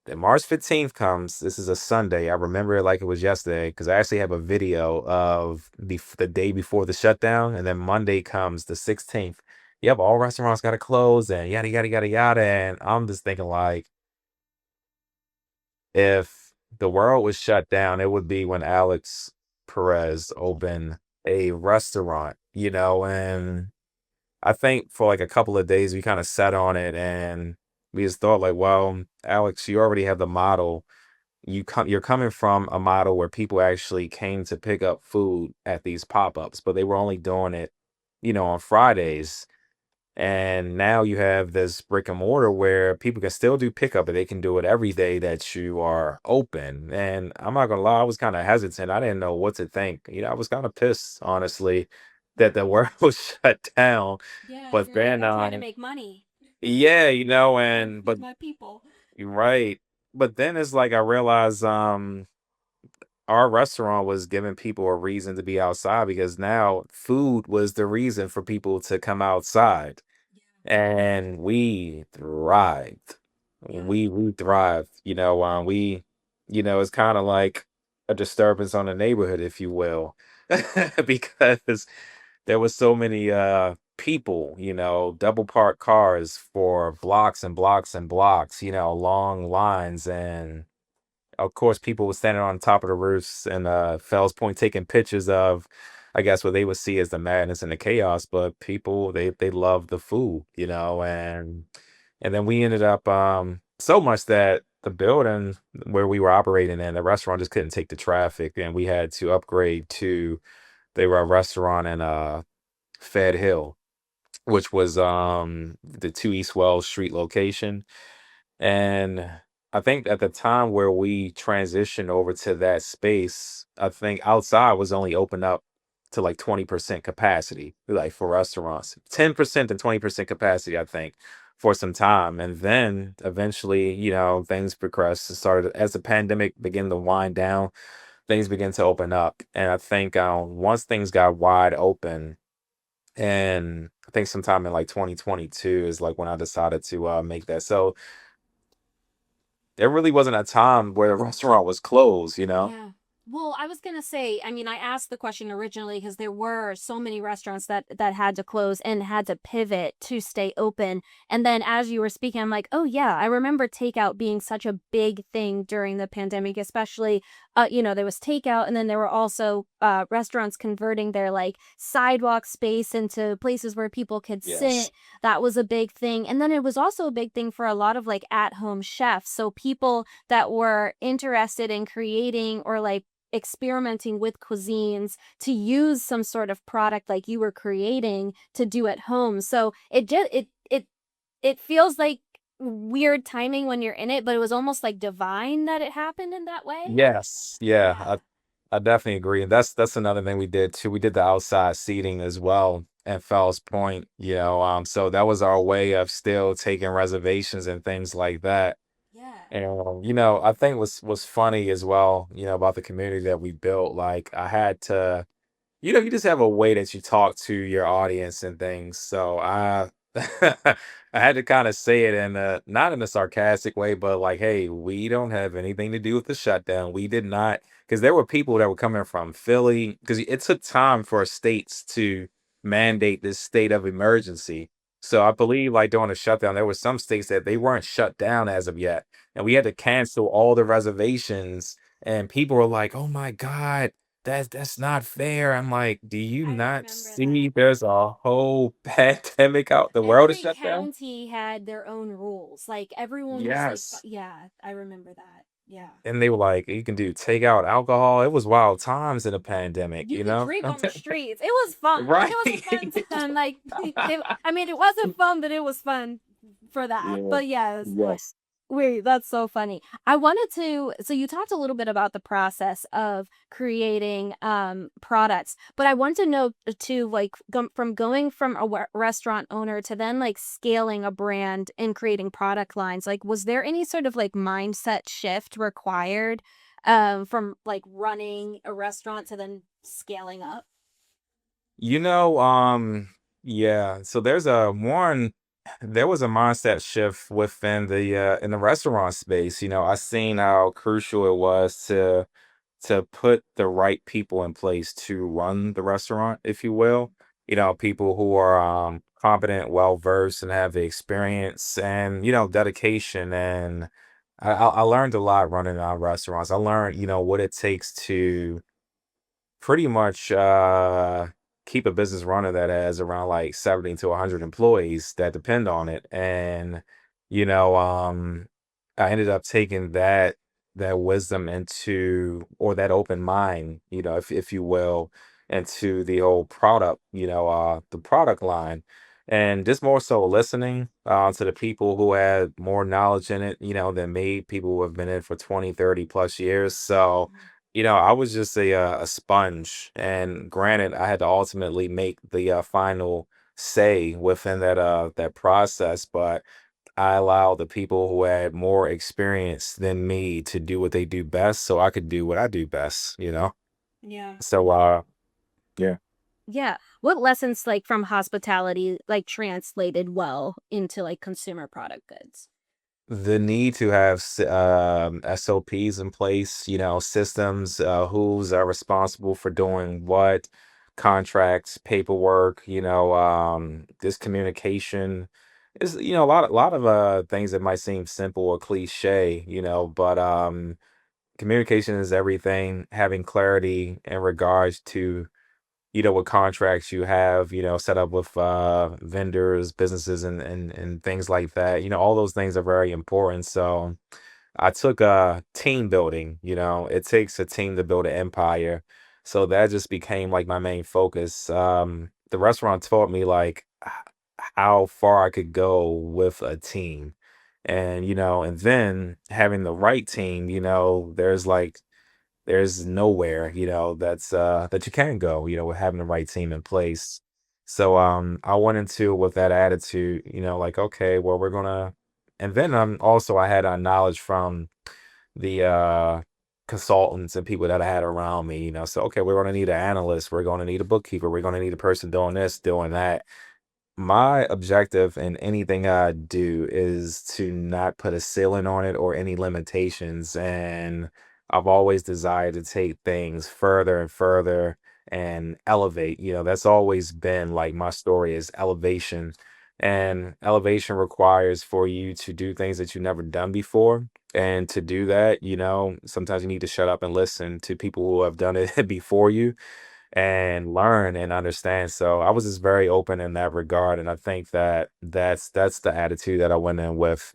Speaker 2: Then March 15th comes. This is a Sunday. I remember it like it was yesterday, because I actually have a video of the day before the shutdown. And then Monday comes, the 16th. Yep, all restaurants got to close and yada, yada, yada, yada. And I'm just thinking, like, if the world was shut down, it would be when Alex Perez opened a restaurant. And I think for like a couple of days we kind of sat on it, and we just thought like, well, Alex, you already have the model. You're coming from a model where people actually came to pick up food at these pop-ups, but they were only doing it, on Fridays. And now you have this brick and mortar where people can still do pickup, but they can do it every day that you are open. And I'm not gonna lie, I was kind of hesitant. I didn't know what to think. I was kind of pissed, honestly, that the world was shut down.
Speaker 1: Yeah,
Speaker 2: But
Speaker 1: you're like,
Speaker 2: then,
Speaker 1: I'm trying to make money.
Speaker 2: yeah,
Speaker 1: Gotta
Speaker 2: and
Speaker 1: feed
Speaker 2: but
Speaker 1: my people.
Speaker 2: you're right. But then it's like I realized, our restaurant was giving people a reason to be outside, because now food was the reason for people to come outside, and we thrived.
Speaker 1: Yeah.
Speaker 2: We thrived. It's kind of like a disturbance on the neighborhood, if you will, because there was so many people, double parked cars for blocks and blocks and blocks, long lines. And of course, people were standing on top of the roofs and Fells Point taking pictures of, I guess, what they would see as the madness and the chaos. But people, they love the food. And then we ended up so much that the building where we were operating in, the restaurant just couldn't take the traffic, and we had to upgrade to they were a restaurant in Fed Hill, which was the 2 East Wells Street location. And I think at the time where we transitioned over to that space, I think outside was only open up to like 20% capacity, like for restaurants, 10% and 20% capacity, I think, for some time. And then eventually, things progressed and started as the pandemic began to wind down, things began to open up. And I think once things got wide open, and I think sometime in like 2022 is like when I decided to make that. So there really wasn't a time where the restaurant was closed.
Speaker 1: Yeah. Well, I was gonna say, I mean, I asked the question originally because there were so many restaurants that had to close and had to pivot to stay open. And then as you were speaking, I'm like, oh yeah, I remember takeout being such a big thing during the pandemic, especially there was takeout and then there were also restaurants converting their like sidewalk space into places where people could
Speaker 2: Yes.
Speaker 1: sit. That was a big thing. And then it was also a big thing for a lot of like at-home chefs. So people that were interested in creating or like experimenting with cuisines to use some sort of product like you were creating to do at home. So it feels like weird timing when you're in it, but it was almost like divine that it happened in that way.
Speaker 2: Yes. Yeah.
Speaker 1: Yeah.
Speaker 2: I definitely agree. And that's another thing we did too. We did the outside seating as well at Fells Point. So that was our way of still taking reservations and things like that.
Speaker 1: Yeah.
Speaker 2: And I think was funny as well, about the community that we built. Like I had to you just have a way that you talk to your audience and things. So I I had to kind of say it in a not in a sarcastic way, but like, hey, we don't have anything to do with the shutdown. We did not, because there were people that were coming from Philly, because it took time for states to mandate this state of emergency. So I believe like during the shutdown, there were some states that they weren't shut down as of yet. And we had to cancel all the reservations. And people were like, oh my God, that's not fair. I'm like, do you
Speaker 1: I
Speaker 2: not
Speaker 1: remember that.
Speaker 2: see there's a whole pandemic out, the world is
Speaker 1: Every
Speaker 2: shut down?
Speaker 1: county had their own rules. Like everyone was like,
Speaker 2: Yes.
Speaker 1: yeah, I remember that. Yeah.
Speaker 2: And they were like, you can do takeout alcohol. It was wild times in a pandemic,
Speaker 1: You
Speaker 2: you
Speaker 1: could
Speaker 2: know?
Speaker 1: drink on the streets. It was fun. It
Speaker 2: Right.
Speaker 1: was a fun time. Like, I mean, it wasn't fun, but it was fun for that.
Speaker 2: Yeah.
Speaker 1: But yes,
Speaker 2: Yes.
Speaker 1: wait, that's so funny. I wanted to, so you talked a little bit about the process of creating products, but I want to know too, like from going from a restaurant owner to then like scaling a brand and creating product lines, like was there any sort of like mindset shift required from like running a restaurant to then scaling up?
Speaker 2: You know, yeah. So there was a mindset shift within the in the restaurant space. I seen how crucial it was to put the right people in place to run the restaurant, if you will. People who are competent, well versed, and have the experience and dedication. And I learned a lot running our restaurants. I learned what it takes to pretty much keep a business running that has around like 70 to 100 employees that depend on it. And you know um I ended up taking that wisdom into, or that open mind, if you will, into the whole product, the product line, and just more so listening to the people who had more knowledge in it, than me, people who have been in for 20, 30 plus years. So I was just a sponge, and granted, I had to ultimately make the final say within that process, but I allowed the people who had more experience than me to do what they do best, so I could do what I do best.
Speaker 1: Yeah.
Speaker 2: So, yeah.
Speaker 1: Yeah. What lessons like from hospitality like translated well into like consumer product goods?
Speaker 2: The need to have SOPs in place, systems, who's responsible for doing what, contracts, paperwork, this communication is, a lot of things that might seem simple or cliche, but communication is everything. Having clarity in regards to what contracts you have, set up with vendors, businesses, and things like that. All those things are very important. So I took team building. It takes a team to build an empire. So that just became like my main focus. The restaurant taught me like how far I could go with a team. And, and then having the right team, there's nowhere, that you can go, with having the right team in place. So I went into it with that attitude, like, okay, well, we're gonna and then also I had knowledge from the consultants and people that I had around me, so okay, we're gonna need an analyst, we're gonna need a bookkeeper, we're gonna need a person doing this, doing that. My objective in anything I do is to not put a ceiling on it or any limitations. And I've always desired to take things further and further and elevate. That's always been like my story is elevation. And elevation requires for you to do things that you've never done before. And to do that, sometimes you need to shut up and listen to people who have done it before you and learn and understand. So I was just very open in that regard, and I think that that's the attitude that I went in with.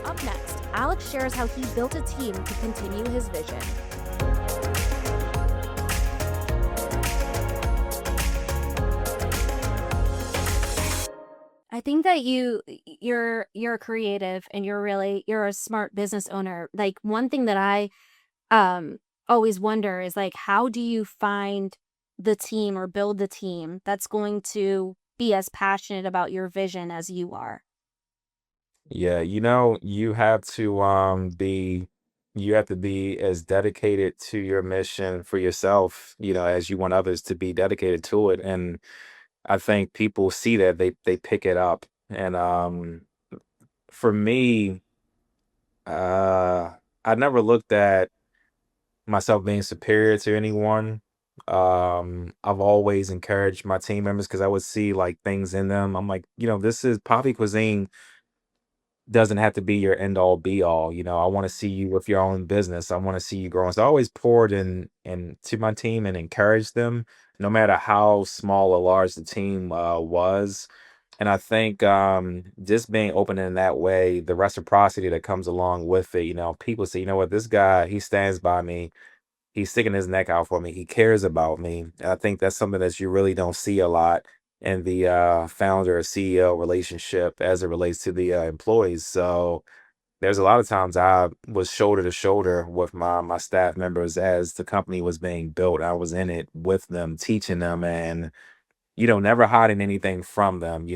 Speaker 1: Up next, Alex shares how he built a team to continue his vision. I think that you're creative and you're a smart business owner. Like one thing that I um always wonder is like how do you find the team or build the team that's going to be as passionate about your vision as you are?
Speaker 2: Yeah, you have to be as dedicated to your mission for yourself, as you want others to be dedicated to it. And I think people see that they pick it up. And for me, uh I never looked at myself being superior to anyone. I've always encouraged my team members because I would see like things in them. I'm like, this is Papi Cuisine doesn't have to be your end all be all. I want to see you with your own business. I want to see you growing. So I always poured in to my team and encouraged them, no matter how small or large the team was. And I think just being open in that way, the reciprocity that comes along with it, people say, you know what, this guy, he stands by me. He's sticking his neck out for me. He cares about me. And I think that's something that you really don't see a lot in the founder CEO relationship as it relates to the employees. So there's a lot of times I was shoulder to shoulder with my staff members as the company was being built. I was in it with them, teaching them, and never hiding anything from them.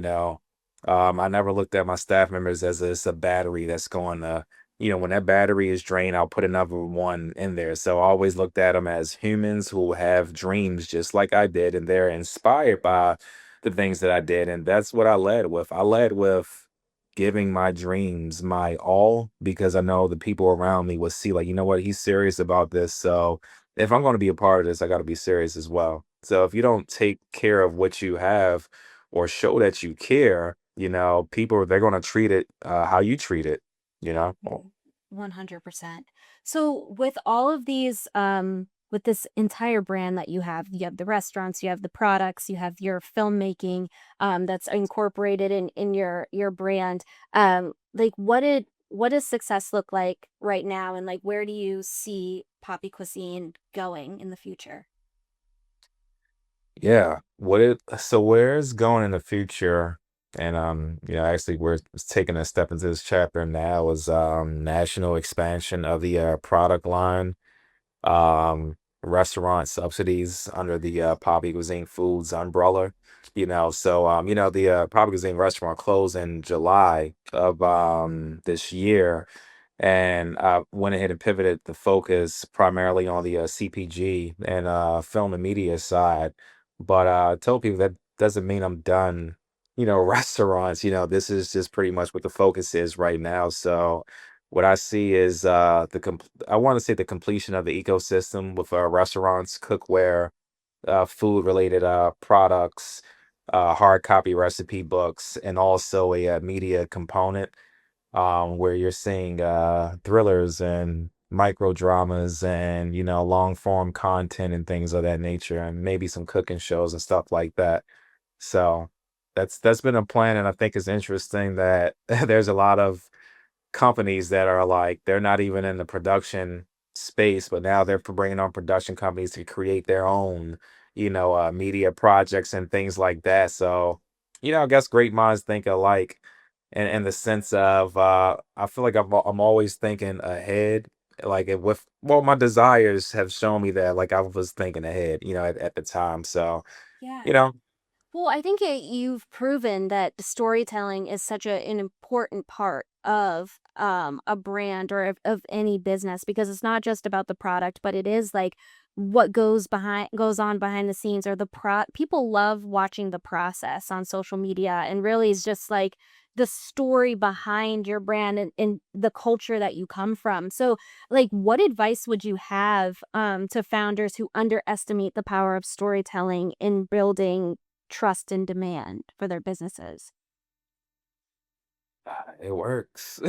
Speaker 2: I never looked at my staff members as it's a battery that's going to, when that battery is drained, I'll put another one in there. So I always looked at them as humans who have dreams just like I did, and they're inspired by the things that I did. And that's what I led with. I led with giving my dreams my all because I know the people around me would see, like, you know what, he's serious about this. So if I'm going to be a part of this, I got to be serious as well. So if you don't take care of what you have or show that you care, people they're going to treat it how you treat it, you know.
Speaker 1: 100%. So with all of these with this entire brand that you have the restaurants, you have the products, you have your filmmaking that's incorporated in your brand. Like what does success look like right now and like where do you see Poppy Cuisine going in the future?
Speaker 2: Yeah. Where it's going in the future, and actually we're taking a step into this chapter now is national expansion of the product line, restaurant subsidies under the Papi Cuisine Foods umbrella. The Papi Cuisine restaurant closed in July of this year, and I went ahead and pivoted the focus primarily on the CPG and film and media side. But I told people that doesn't mean I'm done. Restaurants. This is just pretty much what the focus is right now. So what I see is I want to say the completion of the ecosystem with restaurants, cookware, food related products, hard copy recipe books, and also a media component where you're seeing thrillers and micro dramas and long form content and things of that nature, and maybe some cooking shows and stuff like that. So that's been a plan, and I think it's interesting that there's a lot of companies that are like they're not even in the production space, but now they're bringing on production companies to create their own, media projects and things like that. So, I guess great minds think alike in the sense of I feel like I'm always thinking ahead. Like with well, my desires have shown me that like I was thinking ahead, at the time. So, you
Speaker 1: Yes.
Speaker 2: know,
Speaker 1: Well, I think you've proven that storytelling is such an important part of a brand or of any business because it's not just about the product, but it is like what goes on behind the scenes or people love watching the process on social media and really is just like the story behind your brand and the culture that you come from. So like what advice would you have to founders who underestimate the power of storytelling in building trust and demand for their businesses?
Speaker 2: it works.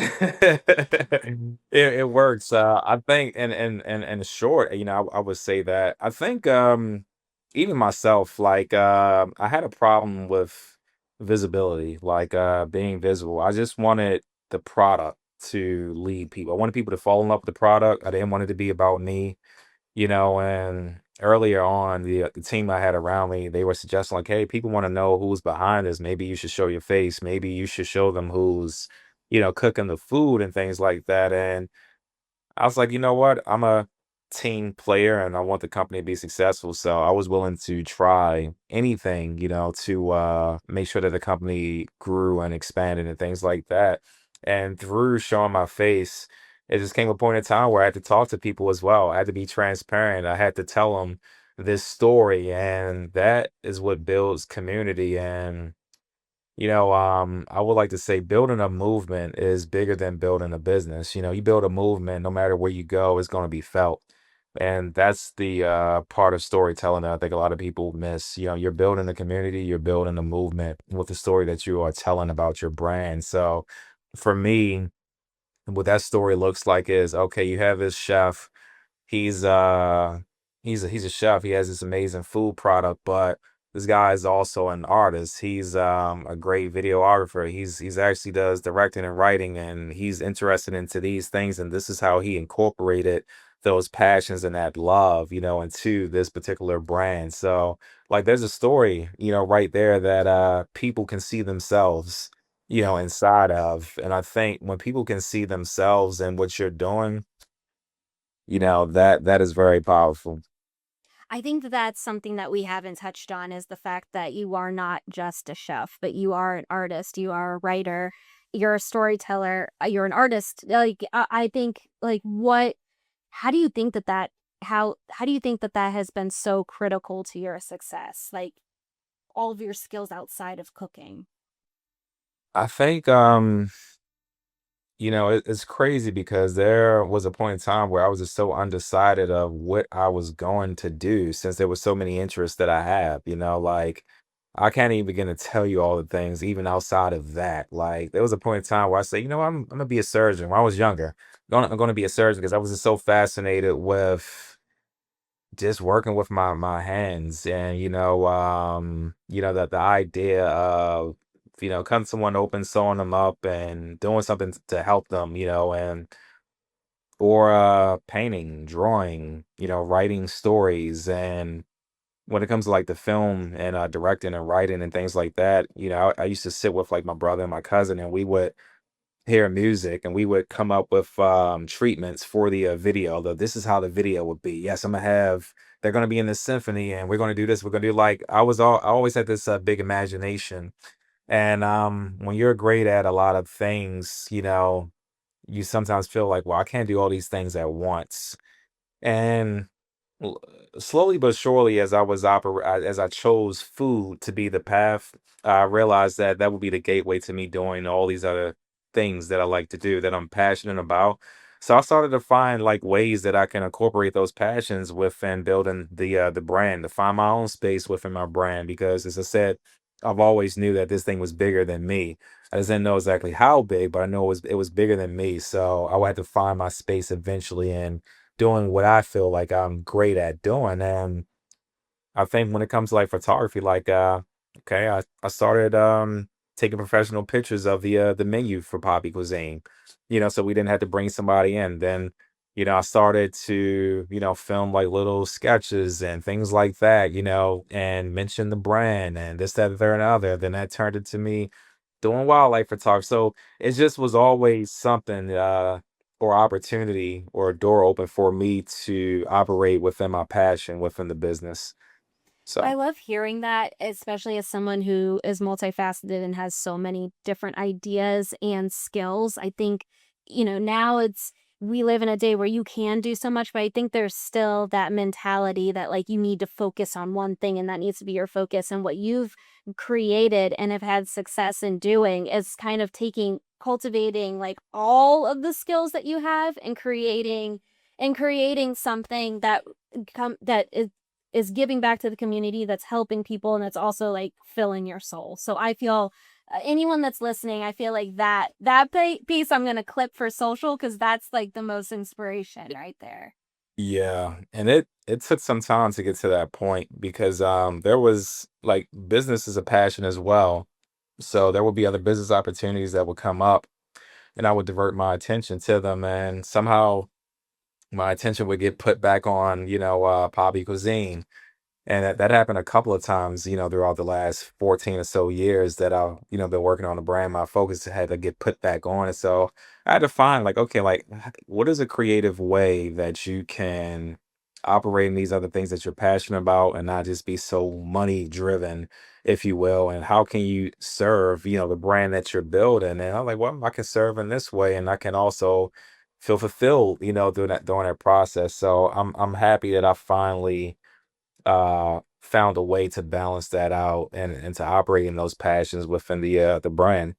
Speaker 2: It works. I think in short, I would say that I think even myself, like I had a problem with visibility, like being visible. I just wanted the product to lead people. I wanted people to fall in love with the product. I didn't want it to be about me. And earlier on, the team I had around me, they were suggesting like, hey, people want to know who's behind this. Maybe you should show your face. Maybe you should show them who's, cooking the food and things like that. And I was like, you know what? I'm a team player and I want the company to be successful. So I was willing to try anything, to make sure that the company grew and expanded and things like that. And through showing my face, it just came a point in time where I had to talk to people as well. I had to be transparent. I had to tell them this story. And that is what builds community. And I would like to say building a movement is bigger than building a business. You build a movement, no matter where you go, it's going to be felt. And that's the part of storytelling that I think a lot of people miss. You're building a community, you're building a movement with the story that you are telling about your brand. So for me, what that story looks like is okay, you have this chef. He's he's a chef. He has this amazing food product, but this guy is also an artist. He's a great videographer. He's actually does directing and writing, and he's interested into these things. And this is how he incorporated those passions and that love, into this particular brand. So like there's a story, right there that people can see themselves, inside of. And I think when people can see themselves in what you're doing, that is very powerful.
Speaker 1: I think that that's something that we haven't touched on is the fact that you are not just a chef, but you are an artist, you are a writer, you're a storyteller, you're an artist. Like I think like what how do you think that that how do you think that that has been so critical to your success? Like all of your skills outside of cooking.
Speaker 2: I think it's crazy because there was a point in time where I was just so undecided of what I was going to do since there was so many interests that I have, like I can't even begin to tell you all the things even outside of that. Like there was a point in time where I said, I'm gonna be a surgeon when I was younger. I'm gonna be a surgeon because I was just so fascinated with just working with my hands and that the idea of cutting someone open, sewing them up and doing something to help them, and or painting, drawing, writing stories. And when it comes to like the film and directing and writing and things like that, I used to sit with like my brother and my cousin and we would hear music and we would come up with treatments for the video. Though this is how the video would be. Yes, they're gonna be in this symphony and we're gonna do this. We're gonna do like I always had this big imagination. And when you're great at a lot of things, you sometimes feel like, well, I can't do all these things at once. And L slowly but surely, as I chose food to be the path, I realized that that would be the gateway to me doing all these other things that I like to do, that I'm passionate about. So I started to find, like, ways that I can incorporate those passions within building the brand, to find my own space within my brand, because as I said, I've always knew that this thing was bigger than me. I just didn't know exactly how big, but I know it was bigger than me, so I would have to find my space eventually and doing what I feel like I'm great at doing. And I think when it comes to like photography, like okay, I started taking professional pictures of the menu for Papi Cuisine. So we didn't have to bring somebody in. Then, I started to, film like little sketches and things like that, and mention the brand and this, that, there, and other. Then that turned into me doing wildlife photography. So it just was always something, or opportunity or a door open for me to operate within my passion within the business.
Speaker 1: I
Speaker 2: So
Speaker 1: love hearing that, especially as someone who is multifaceted and has so many different ideas and skills. I think, now we live in a day where you can do so much, but I think there's still that mentality that like you need to focus on one thing and that needs to be your focus. And what you've created and have had success in doing is kind of cultivating like all of the skills that you have and creating something that is giving back to the community, that's helping people, and that's also like filling your soul. So I feel anyone that's listening, I feel like piece I'm going to clip for social, because that's like the most inspiration right there.
Speaker 2: yeah, and it took some time to get to that point because there was like business is a passion as well. So there would be other business opportunities that would come up and I would divert my attention to them and somehow my attention would get put back on, Papi Cuisine. And that happened a couple of times, throughout the last 14 or so years that I've, been working on the brand. My focus had to get put back on it. So I had to find like, okay, like what is a creative way that you can operate in these other things that you're passionate about and not just be so money driven, if you will. And how can you serve, the brand that you're building? And I'm like, well, I can serve in this way and I can also feel fulfilled, during that process. So I'm happy that I finally found a way to balance that out and to operate in those passions within the brand.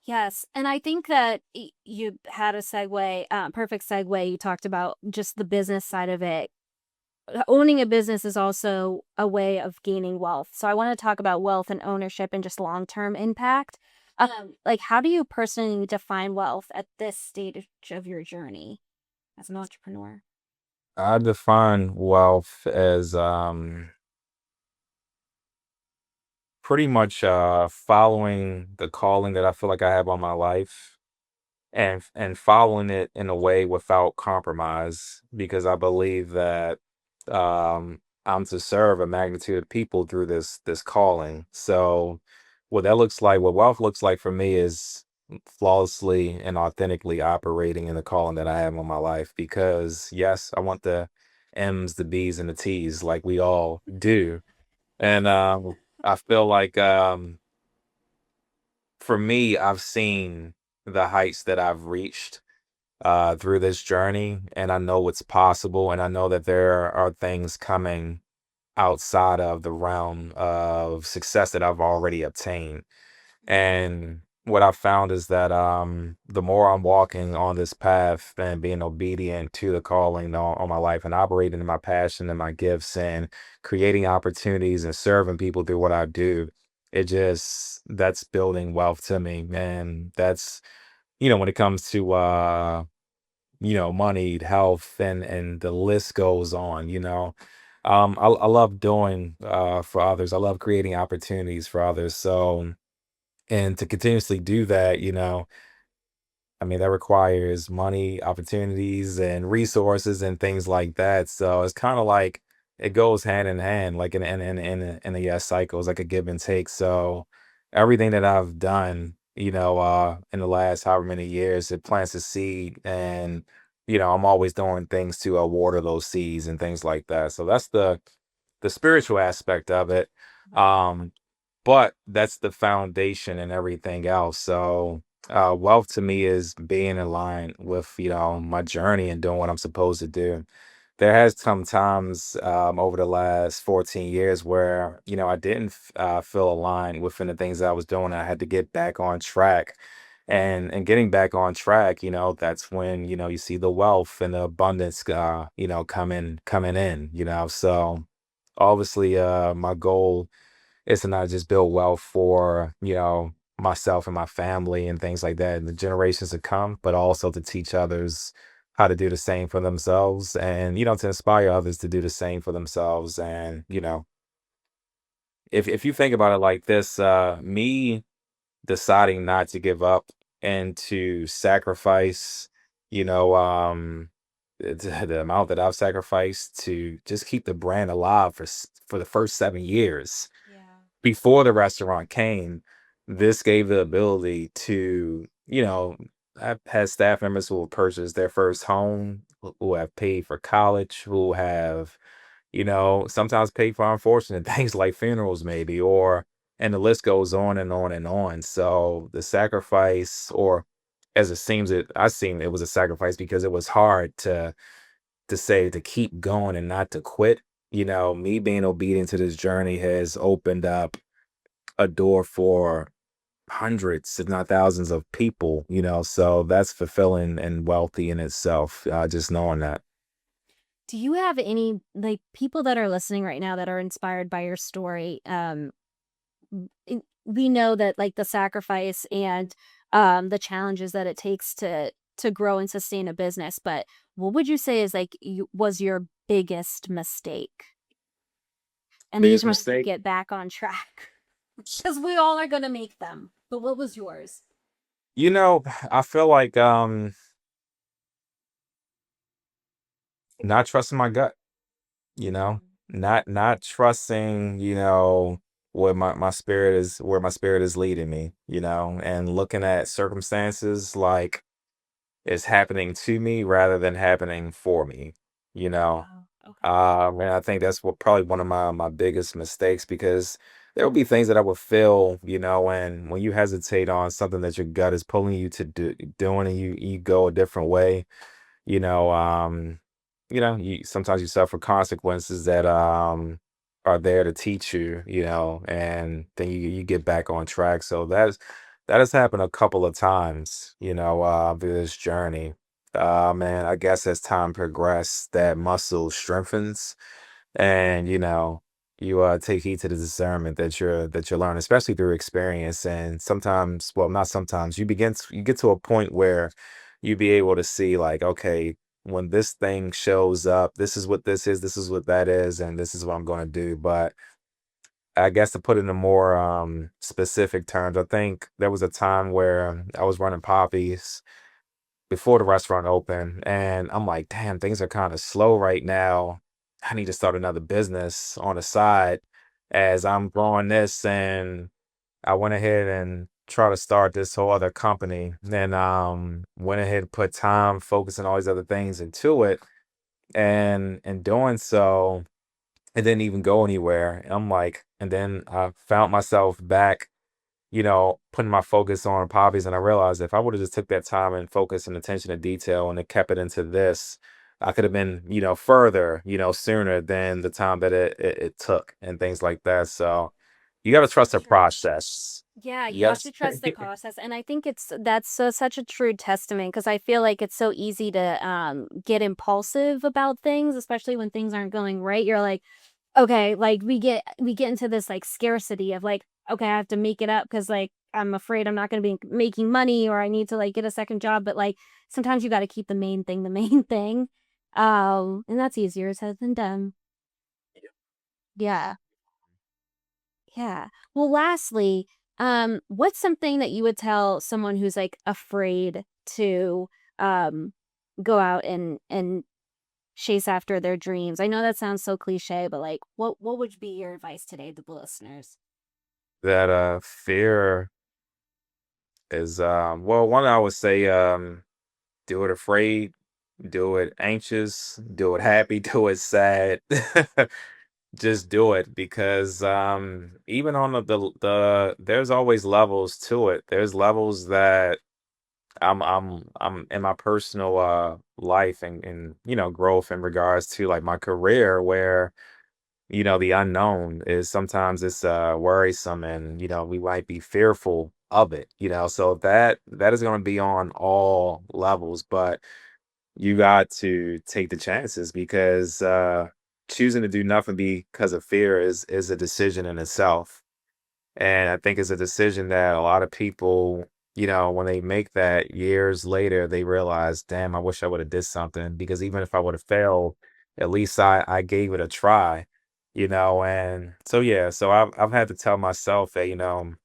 Speaker 1: Yes, and I think that you had a perfect segue. You talked about just the business side of it. Owning a business is also a way of gaining wealth. So I want to talk about wealth and ownership and just long-term impact. Like, how do you personally define wealth at this stage of your journey as an entrepreneur?
Speaker 2: I define wealth as pretty much following the calling that I feel like I have on my life and following it in a way without compromise because I believe that I'm to serve a magnitude of people through this calling. So what wealth looks like for me is flawlessly and authentically operating in the calling that I have on my life. Because yes, I want the M's, the B's, and the T's like we all do, and I feel like for me, I've seen the heights that I've reached through this journey, and I know what's possible, and I know that there are things coming outside of the realm of success that I've already obtained. And what I've found is that the more I'm walking on this path and being obedient to the calling on my life and operating in my passion and my gifts and creating opportunities and serving people through what I do, that's building wealth to me. And that's, when it comes to money, health, and the list goes on, I love doing for others. I love creating opportunities for others. So and to continuously do that, I mean, that requires money, opportunities, and resources and things like that. So it's kind of like it goes hand in hand, like in a yes cycle. It's like a give and take. So everything that I've done, in the last however many years, it plants a seed, and I'm always doing things to water those seeds and things like that. So that's the spiritual aspect of it. Um, but that's the foundation and everything else. So wealth to me is being in line with, my journey and doing what I'm supposed to do. There has come times over the last 14 years where, I didn't feel aligned within the things that I was doing. I had to get back on track. And getting back on track, that's when, you see the wealth and the abundance, coming in, So obviously, my goal is to not just build wealth for, myself and my family and things like that and the generations to come, but also to teach others how to do the same for themselves and, to inspire others to do the same for themselves. And, if you think about it like this, me deciding not to give up and to sacrifice, you know, um, it's the amount that I've sacrificed to just keep the brand alive for the first 7 years
Speaker 1: Yeah.
Speaker 2: before the restaurant came. This gave the ability to, I've had staff members who will purchase their first home, who have paid for college, who have, sometimes paid for unfortunate things like funerals, maybe, and the list goes on and on and on. So the sacrifice, or as it seems, I seen it was a sacrifice because it was hard to say to keep going and not to quit. Me being obedient to this journey has opened up a door for hundreds, if not thousands of people, so that's fulfilling and wealthy in itself, just knowing that.
Speaker 1: Do you have any like people that are listening right now that are inspired by your story? We know that like the sacrifice and the challenges that it takes to grow and sustain a business, but what would you say is like was your biggest mistake? And you just
Speaker 2: Biggest
Speaker 1: must
Speaker 2: mistake?
Speaker 1: get back on track because we all are gonna make them. But what was yours?
Speaker 2: You know, I feel like not trusting my gut, you know,
Speaker 1: Mm.
Speaker 2: not trusting, where my spirit is leading me, and looking at circumstances like it's happening to me rather than happening for me, you know.
Speaker 1: Wow. Okay.
Speaker 2: And I think that's what probably one of my biggest mistakes, because there will be things that I would feel, and when you hesitate on something that your gut is pulling you to doing, and you go a different way, you know, um, you sometimes you suffer consequences that are there to teach you, and then you get back on track. So that has happened a couple of times, through this journey. And I guess as time progressed, that muscle strengthens, and you take heed to the discernment that you learn, especially through experience. And sometimes, well, not sometimes, you get to a point where you be able to see, like, okay, when this thing shows up, this is what this is what that is, and this is what I'm going to do. But I guess to put it in more specific terms, I think there was a time where I was running Poppies before the restaurant opened, and I'm like, damn, things are kind of slow right now. I need to start another business on the side as I'm growing this. And I went ahead and try to start this whole other company. Then went ahead and put time, focus, and all these other things into it. And in doing so, it didn't even go anywhere. I'm like, and then I found myself back, putting my focus on Poppies, and I realized if I would have just took that time and focus and attention to detail and it kept it into this, I could have been, further, sooner than the time that it took, and things like that. So you got to
Speaker 1: So
Speaker 2: trust the
Speaker 1: true.
Speaker 2: process.
Speaker 1: Yeah, you have
Speaker 2: Yes.
Speaker 1: to trust the process, and I think that's such a true testament because I feel like it's so easy to get impulsive about things, especially when things aren't going right. You're like, okay, like we get into this like scarcity of like, okay, I have to make it up because like I'm afraid I'm not going to be making money or I need to like get a second job, but like sometimes you got to keep the main thing the main thing, and that's easier said than done. Yeah. Yeah. Well, lastly, what's something that you would tell someone who's like afraid to um go out and chase after their dreams? I know that sounds so cliche, but like what would be your advice today to the listeners?
Speaker 2: That fear is, well, one, I would say, do it afraid, do it anxious, do it happy, do it sad. Just do it, because even on there's always levels to it. There's levels that I'm in my personal life, and growth in regards to like my career, where the unknown is sometimes it's worrisome, and we might be fearful of it, so that is going to be on all levels. But you got to take the chances, because choosing to do nothing because of fear is a decision in itself. And I think it's a decision that a lot of people, when they make that years later, they realize, damn, I wish I would have did something, because even if I would have failed, at least I gave it a try, and so yeah, so I've had to tell myself that,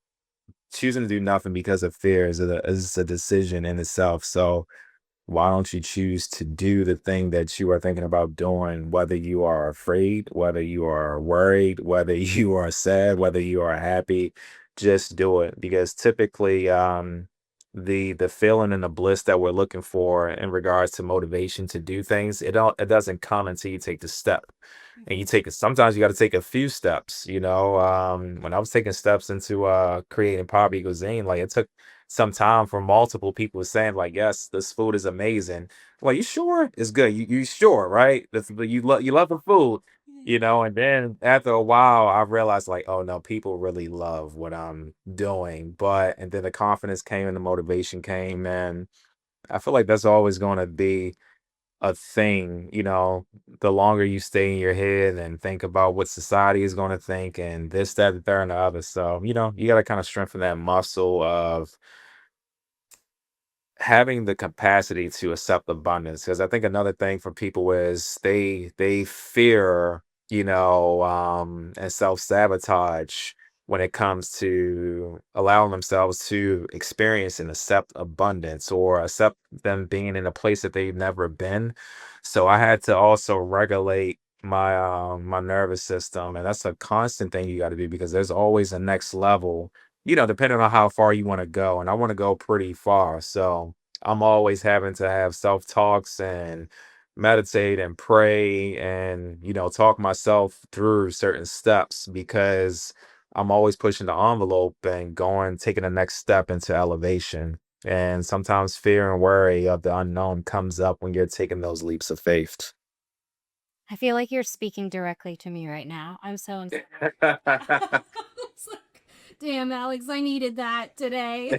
Speaker 2: choosing to do nothing because of fear is a decision in itself. So why don't you choose to do the thing that you are thinking about doing, whether you are afraid, whether you are worried, whether you are sad, whether you are happy, just do it. Because typically, the feeling and the bliss that we're looking for in regards to motivation to do things, it doesn't come until you take the step. And you
Speaker 3: Mhm.
Speaker 2: take it sometimes you got to take a few steps, when I was taking steps into creating Papi Cuisine, like it took some time for multiple people saying like, yes, this food is amazing. Like, you sure it's good? You sure, right? You love the food, and then after a while I realized like, oh no, people really love what I'm doing. And then the confidence came and the motivation came, and I feel like that's always going to be a thing. The longer you stay in your head and think about what society is going to think and this, that, the third, and the other. So, you got to kind of strengthen that muscle of having the capacity to accept abundance. Because I think another thing for people is they fear, and self-sabotage when it comes to allowing themselves to experience and accept abundance or accept them being in a place that they've never been. So I had to also regulate my nervous system, and that's a constant thing you got to do because there's always a next level, depending on how far you want to go. And I want to go pretty far. So I'm always having to have self talks and meditate and pray and, talk myself through certain steps because I'm always pushing the envelope and taking the next step into elevation. And sometimes fear and worry of the unknown comes up when you're taking those leaps of faith.
Speaker 3: I feel like you're speaking directly to me right now. I'm so inspired. It's like, damn, Alex, I needed that today.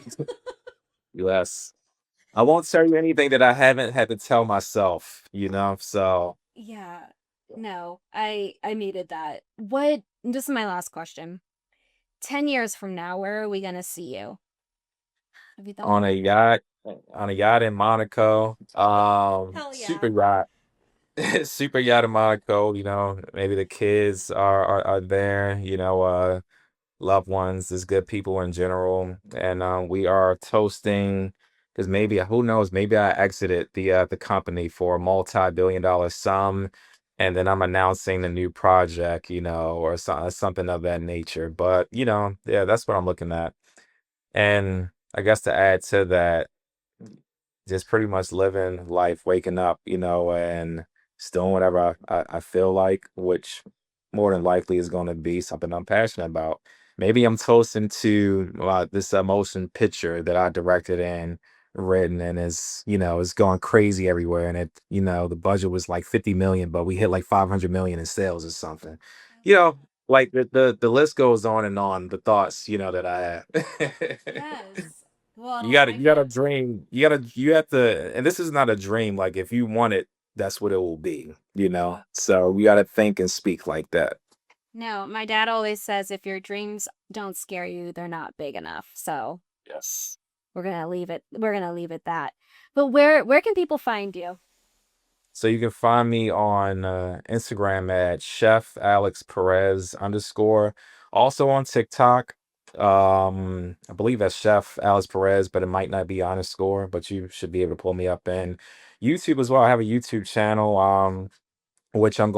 Speaker 2: Yes. I won't tell you anything that I haven't had to tell myself, so
Speaker 3: Yeah. No, I needed that. What This is my last question. 10 years from now, where are we going to see you? Have you thought
Speaker 2: on
Speaker 3: about
Speaker 2: a yacht, in Monaco,
Speaker 3: Hell
Speaker 2: super
Speaker 3: yeah.
Speaker 2: yacht, super yacht in Monaco. Maybe the kids are there. Loved ones, there's good people in general, and we are toasting because maybe who knows, maybe I exited the company for a multi-billion-dollar sum, and then I'm announcing the new project, or something of that nature. But yeah, that's what I'm looking at. And I guess to add to that, just pretty much living life, waking up, and just doing whatever I feel like, which more than likely is going to be something I'm passionate about. Maybe I'm toasting to this motion picture that I directed and written, and is going crazy everywhere. And the budget was like 50 million, but we hit like 500 million in sales or something. You know, like the list goes on and on. The thoughts, that I have.
Speaker 3: Yes. Well,
Speaker 2: You gotta dream. You have to, and this is not a dream. Like if you want it, that's what it will be. So we gotta think and speak like that.
Speaker 3: no, my dad always says if your dreams don't scare you, they're not big enough. So
Speaker 2: Yes.
Speaker 3: we're gonna leave it. We're gonna leave it that. But where can people find you?
Speaker 2: So you can find me on Instagram at Chef Alex Perez _. Also on TikTok. I believe that's Chef Alex Perez, but it might not be underscore, but you should be able to pull me up in YouTube as well. I have a YouTube channel. Which I'm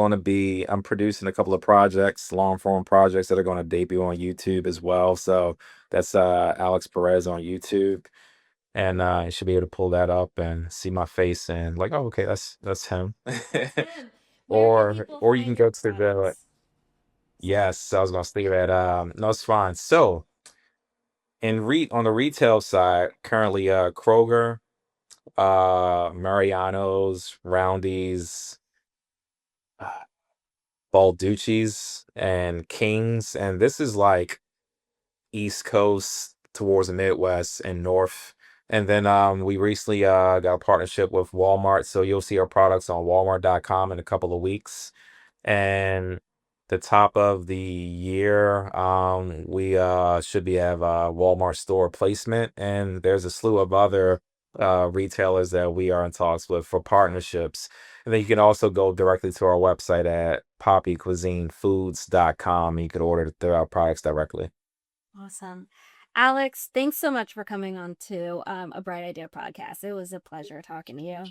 Speaker 2: producing a couple of projects, long form projects that are going to debut on YouTube as well. So that's Alex Perez on YouTube. And you should be able to pull that up and see my face and like, oh, okay, that's him.
Speaker 3: That's him. Where can people
Speaker 2: Or you can
Speaker 3: find your
Speaker 2: go to the
Speaker 3: products? Sorry.
Speaker 2: yes, I was gonna say that. No, it's fine. So on the retail side, currently Kroger, Mariano's, Roundy's, Balducci's and King's, and this is like East Coast towards the Midwest and North. And then we recently got a partnership with Walmart, so you'll see our products on Walmart.com in a couple of weeks. And the top of the year, we should be have Walmart store placement, and there's a slew of other retailers that we are in talks with for partnerships. And then you can also go directly to our website at PapiCuisineFoods.com. You could order our products directly.
Speaker 3: Awesome. Alex, thanks so much for coming on to a Bright Idea podcast. It was a pleasure talking to you.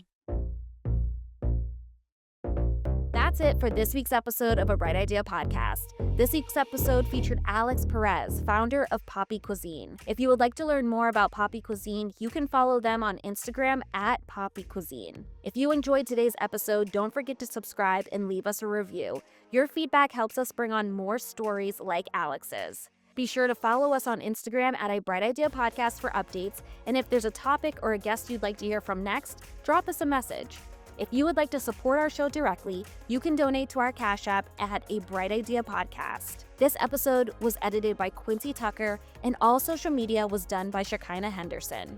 Speaker 1: That's it for this week's episode of A Bright Idea Podcast. This week's episode featured Alex Perez, founder of Papi Cuisine. If you would like to learn more about Papi Cuisine, you can follow them on Instagram at Papi Cuisine. If you enjoyed today's episode, don't forget to subscribe and leave us a review. Your feedback helps us bring on more stories like Alex's. Be sure to follow us on Instagram at A Bright Idea Podcast for updates, and if there's a topic or a guest you'd like to hear from next, drop us a message. If you would like to support our show directly, you can donate to our Cash App at A Bright Idea Podcast. This episode was edited by Quincy Tucker, and all social media was done by Shekinah Henderson.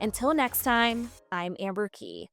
Speaker 1: Until next time, I'm Amber Key.